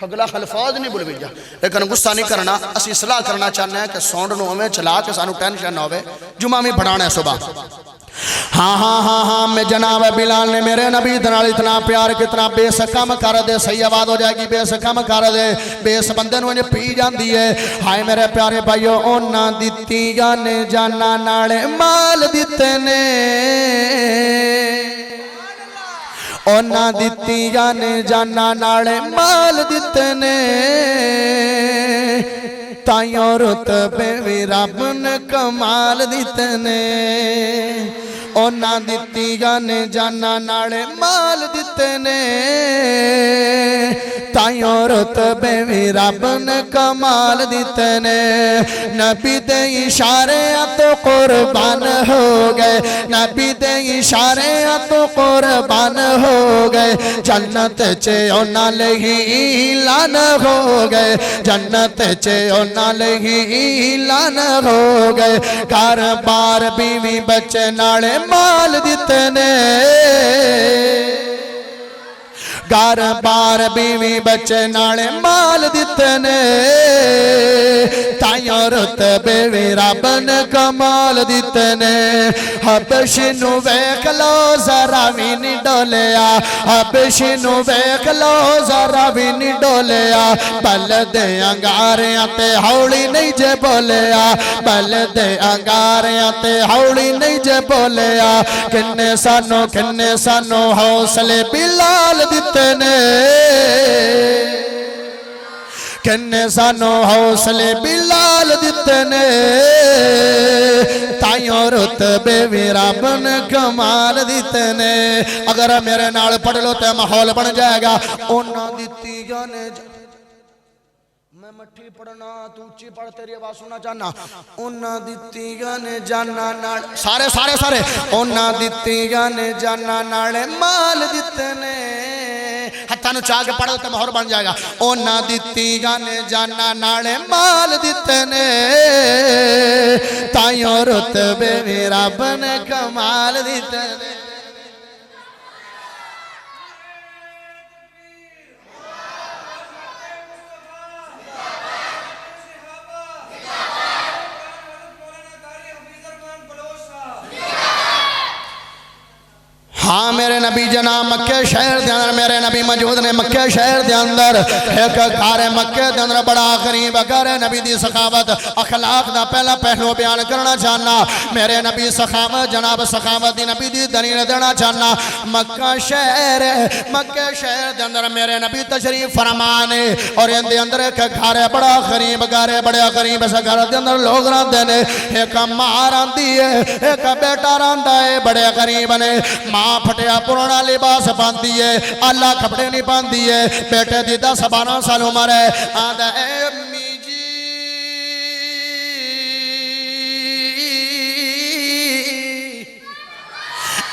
[SPEAKER 2] اگلا الفاظ نہیں بول ویجا، لیکن غصہ نہیں کرنا، اسی اصلاح کرنا چاہتے ہیں کہ ساؤنڈ نو ہمیں چلا کے سانو ٹینشن نہ ہوے، جمعہ میں پڑھانا ہے صبح۔ ہاں ہاں ہاں ہاں میں جناب بلال نے میرے نبی دنال اتنا پیار کتنا بیس کم کر دے، صحیح آواز ہو جائے گی، بیس کم کر دے، بیس بندے نو انہیں پی جاندی ہے۔ ہائے میرے پیارے بھائیو اونا دیتی جانے جانا ناڑے مال دیتے نے، اونا دیتی جانے جانا ناڑے مال دیتے نے، تائیوں رتبے بھی رب نے کمال دیتے نے، اونا دیتی جانے جانا ناڑے مال دیتے نے، تائیوں رتبے بھی رب نے کمال دیتے نے۔ نبی دے اشارے تو قربان ہو گئے، نبی دے اشارے تو قربان ہو گئے، جنت چے اونا لہی اعلان ہو گئے، جنت چے اونا لہی اعلان ہو گئے، گھر بار بیوی بچے ناڑے مال دیتے نے، گھر بار بیوی بچے ناڑے مال دیتے نے، تائیوں رتبے بھی رب نے کمال دیتے نے حبش نو ویکھ لو ذرا بھی نہیں ڈولیا حبش نو ویکھ لو ذرا بھی نہیں ڈولیا بل دے انگاریاں تے ہولی نہیں جے بولیا بل دے انگاریاں تے ہولی نہیں جے بولیا کنے سانو حوصلے بلال دیتے نے کنے سانو حوصلے بلال دیتے نے تائیوں رتبے بھی رب نے کمال دیتے نے اگر میرے نال پڑھ لو تے ماحول بن جائے گا اونا دیتی جانے میں مٹھی پڑھنا تو اچھی پڑھ تیری آواز سننا چاہنا اونا دیتی گانے جانا نال سارے اونا دیتی گانے جانا نال مال دیتے نے ہتھاں نو چاہ کے پڑھو تے مہر بن جائے گا اونا دیتی گانے جانا نال مال دیتے نے تائیوں رتبے بھی رب نے کمال دیتے نے ہاں میرے نبی جناب مکہ شہر دے اندر میرے نبی موجود نے مکہ شہر دے اندر ایک گھر مکہ دے اندر بڑا قریب گھر نبی دی سخاوت اخلاق دا پہلا پہلو بیان کرنا چاہنا میرے نبی سخاوت جناب سخاوت دی نبی دی دلیل دینا چاہنا مکہ شہر دے اندر میرے نبی تشریف فرمانے اور ان دے اندر ایک گھر بڑا قریب گھر بڑے قریب اس گھر دے اندر لوگ رہندے نے ایک ماں رہندی ہے ایک بیٹا رہندا ہے بڑے قریب نے ماں پھٹیا پرانا لباس باندھی ہے اللہ کپڑے نہیں باندھی ہے بیٹے دی 10-12 سال عمر ہے آدھا اے امی جی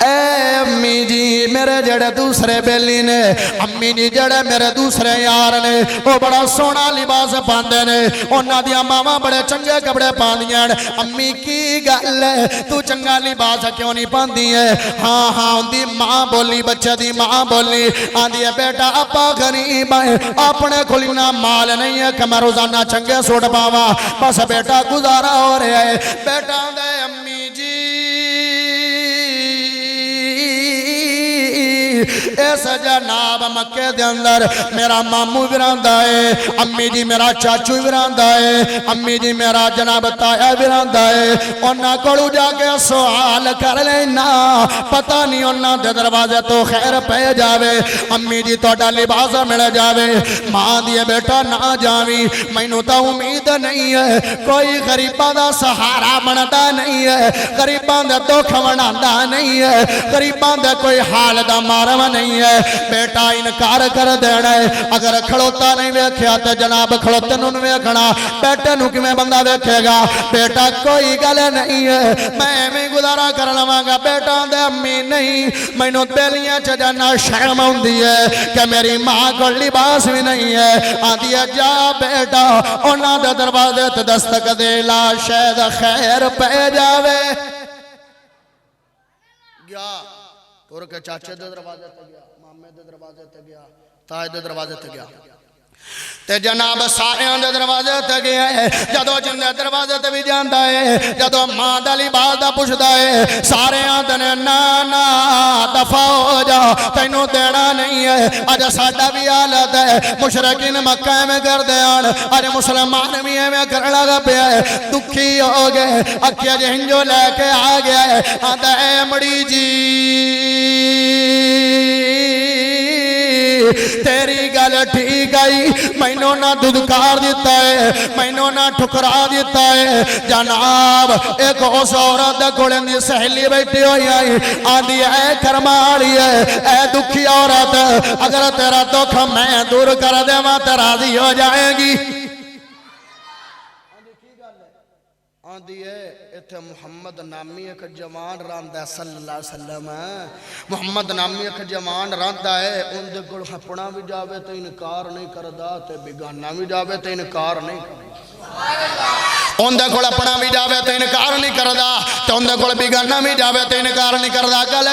[SPEAKER 2] اے امی جی میرے جڑے دوسرے بیلی نے امی جی جڑے میرے دوسرے یار نے وہ بڑا سونا لباس پاندے نے انہاں دیاں ماما بڑے چنگے کپڑے پاندیاں امی کی گل ہے تو چنگا لباس کیوں نہیں پاندی ہے ہاں اندی ماں بولی بچے دی ماں بولی آندی ہے بیٹا اپا غریب ہے اپنے کھلینا مال نہیں ہے کہ میں روزانہ چنگے سوٹ پاوا بس بیٹا گزارا ہو رہے ہے بیٹا دے امی جی اس جناب مکے دے اندر میرا مامو ویراندا ہے امی جی میرا چاچو ویراندا ہے امی جی میرا جناب تایا ویراندا ہے انہاں کولوں جا کے سوال کر لینا پتہ نہیں انہاں دے دروازے تو خیر پہ جاوے امی جی تہاڈا لباس مل جاوے ماں دی بیٹا نہ جاویں مینوں تا امید نہیں ہے کوئی غریباں دا سہارا بندا نہیں ہے غریباں دے دکھ ونڈاندا نہیں ہے غریباں دے کوئی حال دا مارا نہیں ہے بیٹا انکار کر دینا ہے اگر کھڑوتا نہیں ویکھیا تے جناب کھڑوتے نوں ویکھنا بیٹے نوں کیویں بندہ ویکھے گا بیٹا کوئی گل نہیں ہے میں ایویں گزارا کر لواں گا بیٹا دے امی نہیں مینوں بیلیاں چ جانا شرم آندی ہے کہ میری ماں کول لباس بھی نہیں ہے آندی ہے جا بیٹا انہاں دے دروازے تے دستک دے لا شاید خیر پہ جاوے گیا اور کہ چاچے دے دروازے تے گیا مامے دے دروازے تے گیا تائے دے دروازے تے گیا تے جناب سارے دے دروازے تے گیا ہے جدو جن دے دروازے تے بھی جاندا ہے جدو ماں دا لباس دا پوچھدا ہے سارے آندے نے نا دفع ہو جا تینوں دینا نہیں ہے اج ساڈا بھی حالت ہے مشرکین مکہ میں کر دیان اج مسلمان بھی ایویں کرن لگا پیا ہے دکھی ہو گئے اکھیا جہنجو لے کے آ گیا ہے آندا اے مڑی جی تیری گل ٹھیک آئی مینوں نہ دھدکار دیتا ہے مینوں نہ ٹھکرا دیتا ہے جناب ایک اس عورت کولے دی سہیلی بیٹھی ہوئی آئی آندی اے کرمالی ہے اے دکھی عورت اگر تیرا دکھ میں دور کر دیواں تے راضی ہو جائے گی آندی ہے ایتھے محمد نامی ایک جوان رہندا ہے صلی اللہ علیہ وسلم محمد نامی ایک جوان رہندا ہے ان دے کول اپنا بھی جاوے تے انکار نہیں کردا تے بیگانہ بھی جاوے تے انکار نہیں کردا اندے کول اپنا بھی جاوے تو انکار نہیں کردا تے اندے کول بیگانہ بھی جاوے تو انکار نہیں کردا گل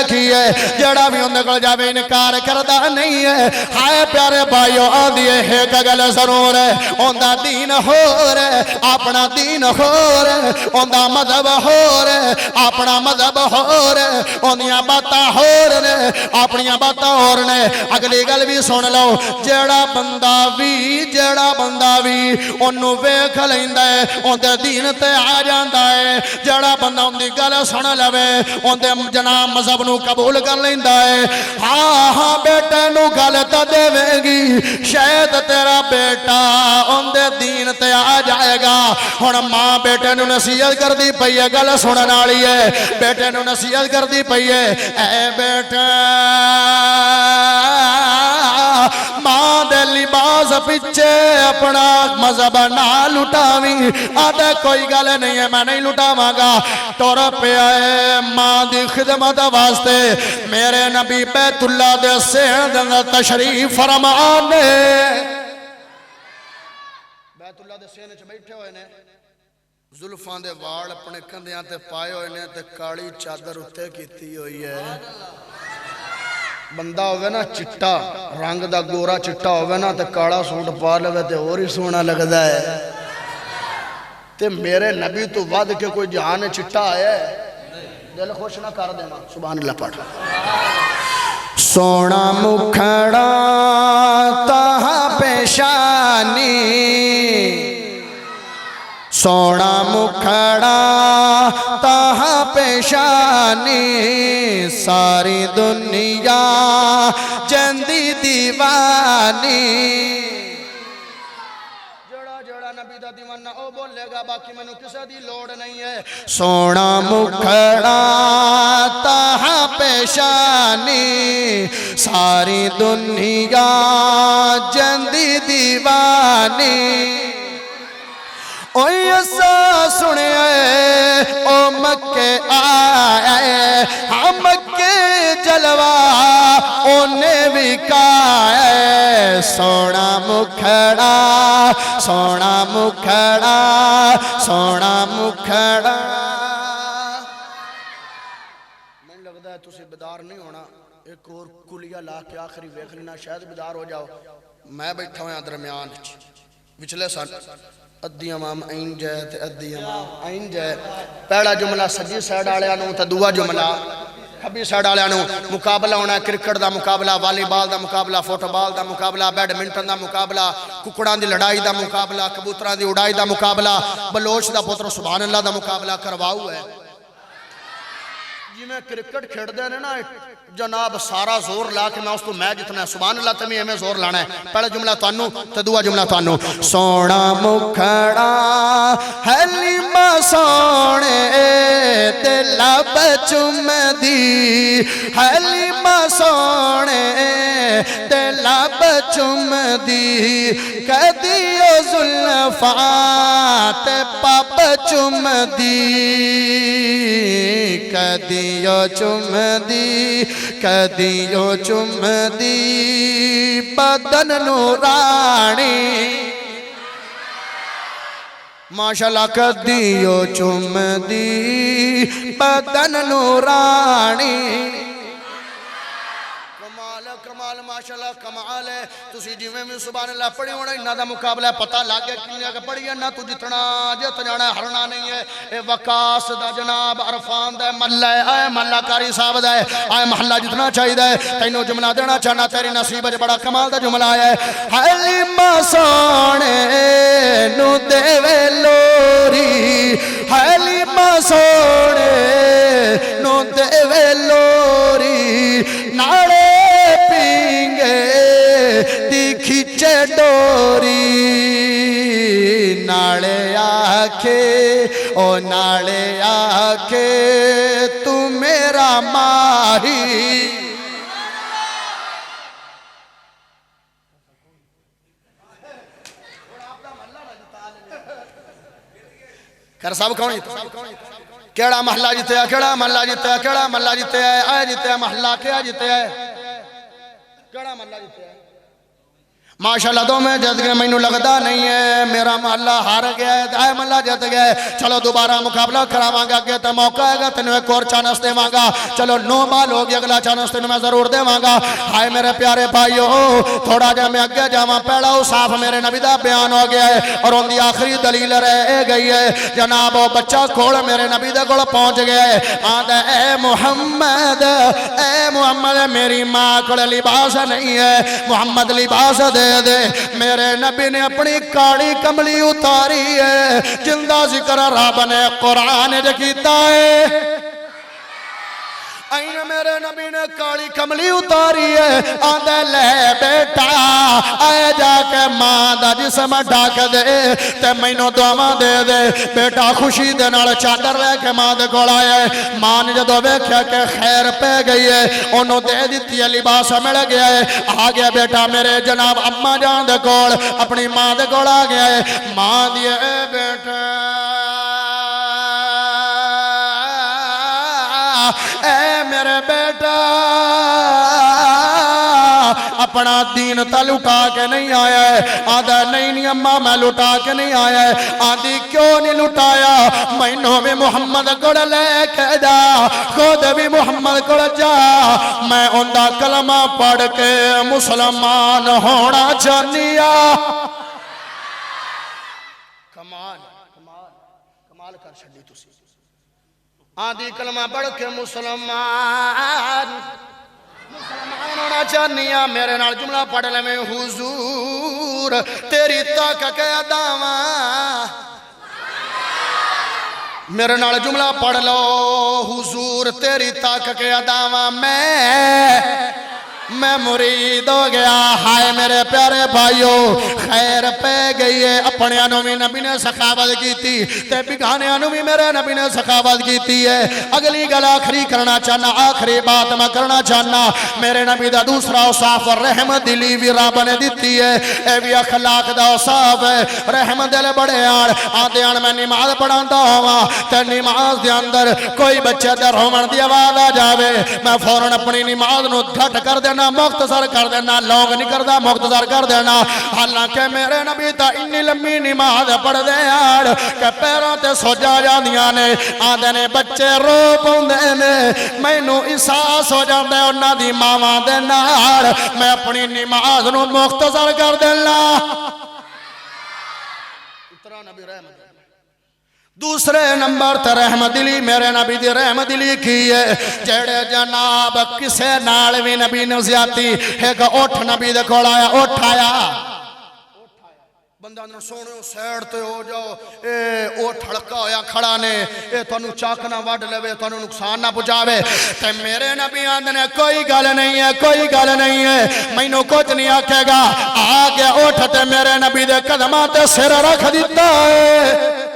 [SPEAKER 2] کی ہے جڑا بھی اندے کول جاوے انکار کردا نہیں ہے ہائے پیارے بھائیو آندی ہے ایک گل ضرور ہے اوندا دین ہور ہے اپنا دین ہور ہے اوندا مذہب ہور ہے اپنا مذہب ہور ہے اوندیاں باتاں ہور نے اپنیاں باتاں ہور نے اگلی گل بھی سن لو جڑا بندہ بھی انہوں ویکھ لیندا ہے اندے دین تے آ جاندا ہے جڑا بندہ اندی گل سن لوے اندے جناب مذہب نو قبول کر لیندا ہے ہاں بیٹے نو گل تے دیوے گی شاید تیرا بیٹا اندے دین تے آ جائے گا ہن ماں بیٹے نو نصیحت کر دی پئی ہے گل سنن والی ہے بیٹے نو نصیحت کر دی پئی ہے اے بیٹا ماں دے لباس پچھے اپنا مذہب نہ لٹاویں آدھے کوئی گل نہیں ہے میں نہیں لٹاواں گا ٹور پیا ہے ماں دی خدمت واسطے میرے نبی بیت اللہ دے سین دے تشریف فرمانے بیت اللہ دے سین چ بیٹھے ہوئے نے زلفاں دے وال اپنے کندیاں تے پائے ہوئے نے تے کالی چادر اتے کیتی ہوئی ہے بندہ ہوگا نا چٹا رنگ دا گورا چٹا ہوگا نا تے کالا سوٹ پا لگے تے اور ہی سونا لگدا ہے تے میرے نبی تو ود کے کوئی جہان چٹا آیا ہے دل خوش نہ کر دینا سبحان اللہ پڑھ سونا مکھڑا تہا پیشانی سونا مکھڑا تہا پیشانی ساری دنیا جندی دیوانی جڑا نبی دا دیوانہ او بولے گا باقی میں نو کسے دی لوڑ نہیں ہے سونا مکھڑا تہا پیشانی ساری دنیا جندی دیوانی اوہ ایسا سنے او مکے آئے ہم مکے جلوہ انہیں بھی کائے سونا مکھڑا سونا مکھڑا سونا مکھڑا میں لگتا ہے تُسی بیدار نہیں ہونا ایک اور کلیہ لا کے آخری ویکھ لینا شاید بیدار ہو جاؤ میں بیٹھا ہوں درمیان پچھلے سال ادھی امام این جائے تے ادھی امام این جائے پہلا جملہ سجی سائیڈ آلیا نو تے دوا جملہ کھبی سائیڈ آلیا نو مقابلہ ہونا ہے کرکٹ دا مقابلہ والی بال دا مقابلہ فوٹ بال دا مقابلہ بیڈمنٹن دا مقابلہ ککڑان دی لڑائی دا مقابلہ کبوتران دی اڑائی دا مقابلہ بلوچ دا پتر سبحان اللہ دا مقابلہ کرواؤ ہے جی میں کرکٹ کھیڑ دے نا جناب سارا زور لا کے میں اس کو میچ جتنا ہے سبحان اللہ تمہیں ہمیں زور لانا ہے پہلا جملہ توانو تے دوسرا جملہ توانو سونا مکھڑا حلیمہ سونے تے لب چم دی حلیمہ سونے تے لب چم دی کدیو زلفاں تے پاپ چم دی کدیو چم دی کدیو چم دی بدن نورانی ماشاءاللہ کدیو چم دی بدن نورانی کمال ماشاءاللہ کمال ہے تسی جی میں سبحان اللہ پڑھی ہونا انہا دا مقابلہ پتہ لاگے کنیا کہ پڑھی ہے نا تو جتنا جت جانا ہے ہرنا نہیں ہے اے وقاس دا جناب عرفان دا محلہ ہے آئے محلہ کاری صاحب دا ہے آئے محلہ جتنا چاہی دا ہے تینو جملہ دینا چاہنا تیری نصیب ہے بڑا کمال دا جملہ آیا ہے حلیمہ سونے نو دیوے لوری حلیمہ سونے نو دیوے لوری ناڑے پینگے دی کھچے ڈوری ناڑے آکھے او ناڑے آکھے تو میرا ماہی کر صاحب کون کیڑا محلہ جیتے ہے کیڑا محلہ جیتے ہے کیڑا محلہ جیتے ہے آئے جیتے ہے محلہ کیا جیتے ہے کیڑا محلہ جیتے ہے ماشاءاللہ دو میں جت گئے مینوں لگدا نہیں ہے میرا محلہ ہار گیا ہے اے محلہ جت گئے چلو دوبارہ مقابلہ کراواں گا اگے تے موقع ہے گا تینوں ایک اور چانس دیواں گا چلو 9 بال ہو گیا اگلا چانس تینوں میں ضرور دیواں گا ہائے میرے پیارے بھائیو تھوڑا جا میں اگے جاواں پہلا صاف میرے نبی دا بیان ہو گیا ہے اور ان دی آخری دلیل رہ گئی ہے جناب وہ بچہ کھول میرے نبی دے کول پہنچ گیا ہے آندا اے محمد میری ماں کول لباس نہیں ہے محمد لباس دے میرے نبی نے اپنی کاڑی کملی اتاری ہے جندہ ذکر رب نے قرآن کیتا ہے آئین میرے نبی نے کاڑی کملی اتاری ہے آندھے لے بیٹا آئے جا کے ماں دا جسم ڈاک دے تے مینوں دعاواں دے دے بیٹا خوشی دے نال چادر لے کے ماں دے کول آیا ہے ماں نے جدوں ویکھیا کہ خیر پہ گئی ہے انہوں دے دتی ہے لباس مل گیا ہے آ گیا بیٹا میرے جناب اماں جان دے کول اپنی ماں دے کول آ گیا ہے ماں دی اے بیٹا اے میرے بیٹا اپنا دین تا لٹا کے نہیں آیا ہے آدھا نہیں اماں میں لٹا کے نہیں آیا ہے آدھی کیوں نہیں لٹایا مینوں بھی محمد کول لے کے جا خود بھی محمد کول جا میں ان دا کلمہ پڑھ کے مسلمان ہونا چاہنیا کمال کر چھڑی تسی آدھی کلمہ پڑھ کے مسلمان ہونا چاہنیا میرے نال جملہ پڑھ لے میں حضور تیری تاک کے اداواں میرے نال جملہ پڑھ لو حضور تیری تاک کے اداواں میں مرید ہو گیا ہائے میرے پیارے بھائیو خیر پہ گئی ہے اپنے انوی نبی نے سخاوت کی تھی تے بگانے انوی میرے نبی نے سخاوت کی تھی ہے اگلی گل آخری کرنا چاہنا آخری بات میں کرنا چاہنا میرے نبی دا دوسرا اوصاف رحم دلی بھی رب نے دیتی ہے اے بھی اخلاق دا اوصاف ہے رحم دل بڑے آدھے میں نماز پڑھاندا ہوا تے نماز دے اندر کوئی بچے دے رومن دی آواز آ جاوے میں فوراً اپنی نماز نو گھٹ کر دینا مختصر کر دینا لوگ نہیں کردا مختصر کر دینا حالانکہ میرے نبی تا انی لمبی نماز پڑھ دے یار کہ پیروں تے سوجا جاندیاں نے آندے نے بچے رو پوندے نے مینوں احساس ہو جاندے انہاں دی ماواں دے نال میں اپنی نماز نو مختصر کر دینا اترا نبی رحمت دوسرے نمبر تے رحمت دلی میرے نبی دی رحمت دلی کی ہے جڑے جناب کسے نال بھی نبی نے زیادتی ایک اٹھ نبی دے کول آیا اٹھ آیا بندہ نے سونے سیڑ تے ہو جاؤ اے اٹھ ہڑکا ہویا کھڑا نے اے تانوں چاک نہ وڈ لوے تانوں نقصان نہ پہنچاوے تے میرے نبی آندے نے کوئی گل نہیں ہے کوئی گل نہیں ہے مینوں کچھ نہیں آکھے گا آ گیا اٹھ تے میرے نبی دے قدماں تے سر رکھ دیتا ہے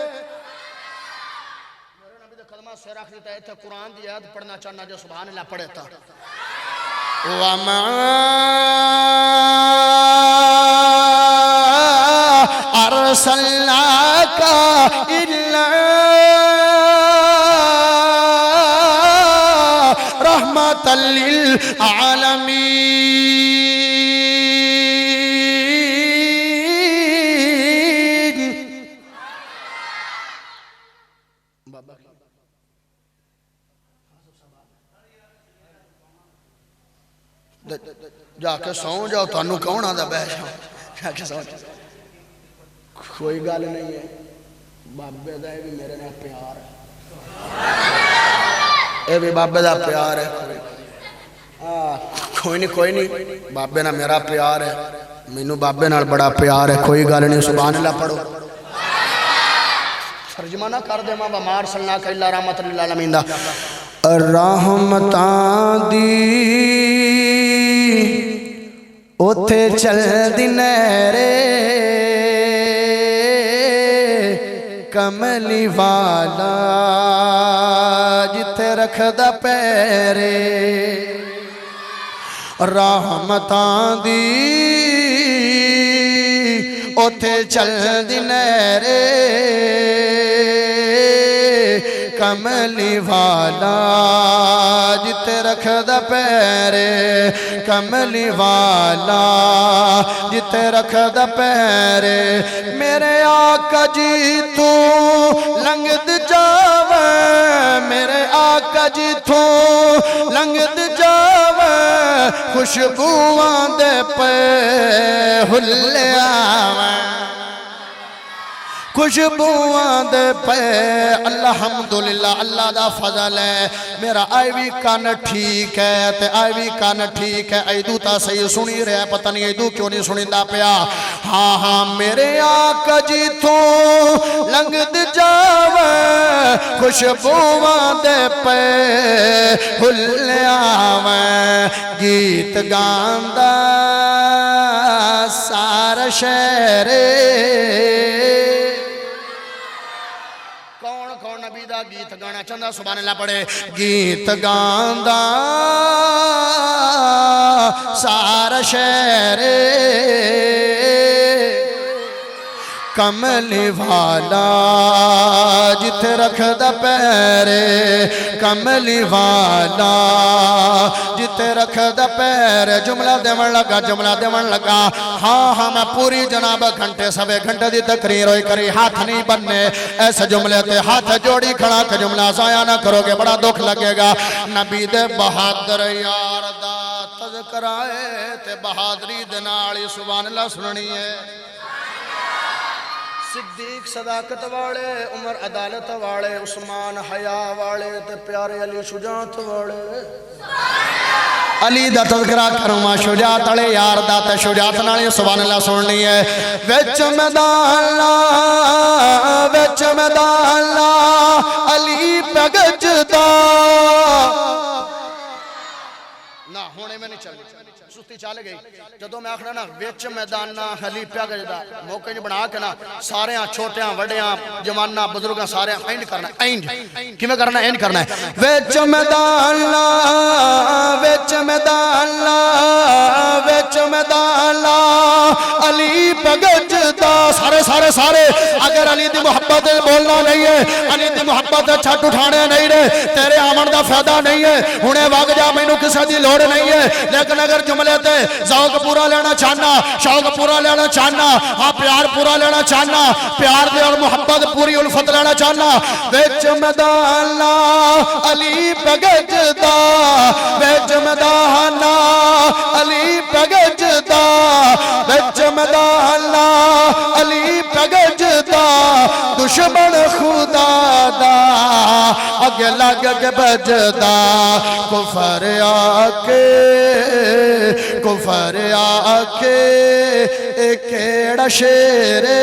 [SPEAKER 2] سے رکھ دیتا ہے قرآن دی آیت پڑھنا چاہنا جو سبحان اللہ پڑھے تا وَمَا أَرْسَلْنَاكَ إِلَّا رَحْمَةً لِلْعَالَمِينَ بابا جا کے سو جاؤ تانوں کون آندا بہ جاؤ جا کے سو کوئی گل نہیں ہے بابے دا بھی میرے نال پیار ہے اے بھی بابے دا پیار ہے کوئی نہیں بابے نال میرا پیار ہے مینوں بابے نال بڑا پیار ہے کوئی گل نہیں سبحان اللہ پڑھو ترجمہ نہ کر دے ماں وَمَا أَرْسَلْنَاكَ إِلَّا رَحْمَةً لِلْعَالَمِينَ دا رحمتاں دی اوتھے چل دی نہرے کملی والا جتھے رکھ دا پیرے رحمتاں دی اوتھے چل دی نہرے کملی والا جت تے رکھدا پیرے کملی والا جتے رکھدا پیرے میرے آقا جی تو لنگد جاوے میرے آقا جی تو لنگد جاوے خوشبوواں دے پے ہلے آوے خوشبوواں دے پے الحمدللہ اللہ دا فضل ہے میرا آئی بھی کان ٹھیک ہے تے آئی بھی کان ٹھیک ہے ایدو تا صحیح سنی رہے پتہ نہیں ایدو کیوں نہیں سنی دا پیا ہاں ہاں میرے آقا جی تو لنگد جاوے خوشبوواں دے پے ہلے آوے گیت گاندا سارا شہرے نبی دا گیت گانا چندہ سبحان اللہ پڑھے گیت گاندا سارا شہرے کملی والا جتے رکھدا پیرے کملی والا جتے رکھدا پیرے جملہ دیون لگا ہاں ہاں میں پوری جناب گھنٹے سوے گھنٹے دی تقریر ہوئی کری ہاتھ نہیں بننے ایسے جملے تے ہاتھ جوڑی کھڑا کہ جملہ ضائع نہ کرو گے بڑا دکھ لگے گا نبی دے بہادر یار دا تذکرائے تے بہادری دنالی سبحان اللہ سننی ہے صدیق صداقت والے عمر عدالت والے عثمان حیا والے تے پیارے علی شجاعت والے علی دا تذکرہ کروں شجاعت والے یار دا تے شجاعت نالی سبحان اللہ سننی ہے وچ میدان لا علی پگجدا نہ ہونے میں نہیں چلے سستی چالے گئی جدو میں آخرا نا ویچ میدان نا حلی پیا گجدہ موقع جو بنا کے نا سارے ہاں چھوٹے ہاں وڈے ہاں جوانہ بزرگاں سارے ہاں اینڈ کرنا ہے اینڈ کیوں میں کرنا ہے اینڈ کرنا ہے ویچ میدان لا علی پگجدہ سارے اگر علی دی محبت بولنا نہیں ہے علی دی محبت چھٹ اٹھانے نہیں رہے تیرے آمن دا فیدہ نہیں ہے انہیں واگ جا میں نو کسے دی لوڑ نہیں ہے لیکن اگر جملے تے ذوق پورا لینا چاہنا شوق پورا لینا چاہنا ہاں پیار پورا لینا چاہنا پیار دے اور محبت پوری الفت لینا چاہنا ویچ میدان لا علی پگجدہ ویچ میدان لا علی پگجدہ ویچ میدان لا علی پگجدہ دشمن خدا دا اگے لگ کے بجدا کفر آکے ایکڑا شیرے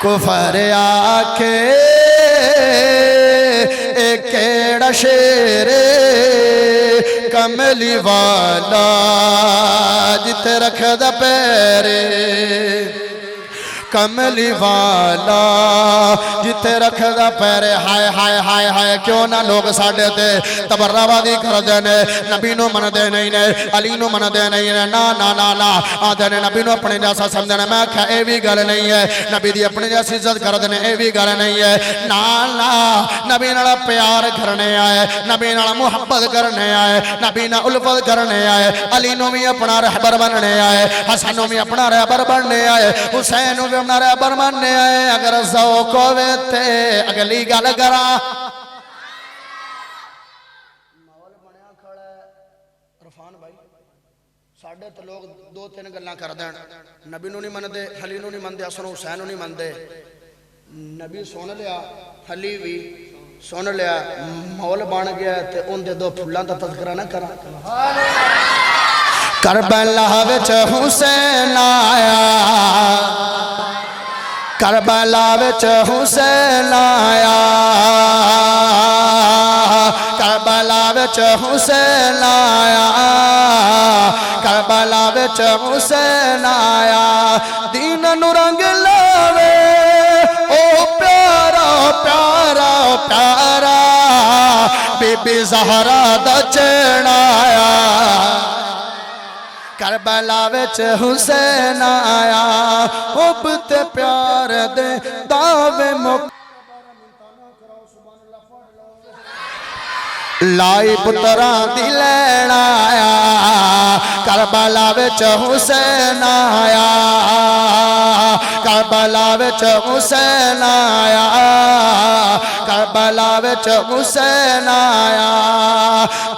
[SPEAKER 2] کفر آکے ایکڑا شیرے کملی والا جتے رکھدا پیرے کملی والا جتے رکھدا پیرے ہائے ہائے ہائے ہائے کیوں نہ لوگ ساڑھے تے تبرابادی کر دینے نبی نو من دے نہیں نے علی نو من دے نہیں نے نا آدھے نے نبی نو اپنے جیسا سمجھنے میں کہا اے بھی گل نہیں ہے نبی دی اپنے جیسی عزت کر دینے اے بھی گل نہیں ہے نا نبی نالا پیار کرنے آئے نبی نالا محبت کرنے آئے نبی نا الفت کرنے آئے علی نو بھی اپنا رہبر بننے آئے حسن نو بھی اپنا رہبر بننے آئے حسین نو بھی اپنا رہبر بننے آئے اگر ذوق ہوئے تے اگلی گل کرا ماحول بنیا کھڑا ہے عرفان بھائی ساڑھے تو لوگ دو تین گلاں کر دیں نبی نو نہیں من دے حلی نو نہیں من دے حسن حسین نو نہیں من دے نبی سن لیا حلی بھی سن لیا ماحول بن گیا تے ان دے دو پھولاں دا تذکرہ نہ کرا کربلا وچ حسین آیا کربلا وچ حسین آیا کربلا وچ حسین آیا کربلا وچ حسین آیا دین نو رنگ لاوے او پیارا پیارا پیارا بی بی زہرا دا چین آیا کربلا وچ حسین آیا حب تے پیار دے دعوے مک لائی پتران دی لین آیا کربلا وچ حسین آیا کربلا وچ حسین آیا کربلا وچ حسین آیا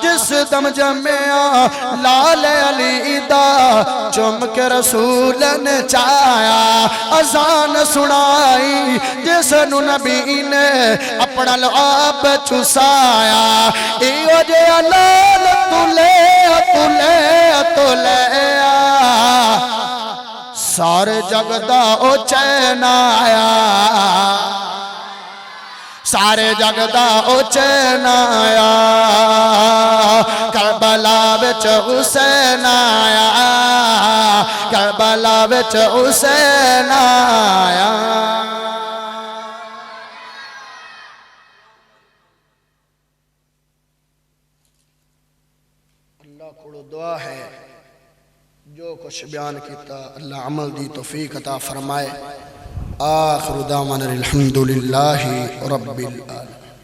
[SPEAKER 2] جس دم جمعہ لال علی دا چم کے رسول نے چایا اذان سنائی جس نو نبی نے اپنا لعاب چسایا ایو جے لال تلے سارے جگ دا او چین آیا سارے جگ دا او چین آیا کربلا وچ حسین آیا کربلا وچ حسین آیا اللہ کو دعا ہے جو کچھ بیان کیتا اللہ عمل دی توفیق عطا فرمائے آخر دعوانا الحمدللہ رب العالمین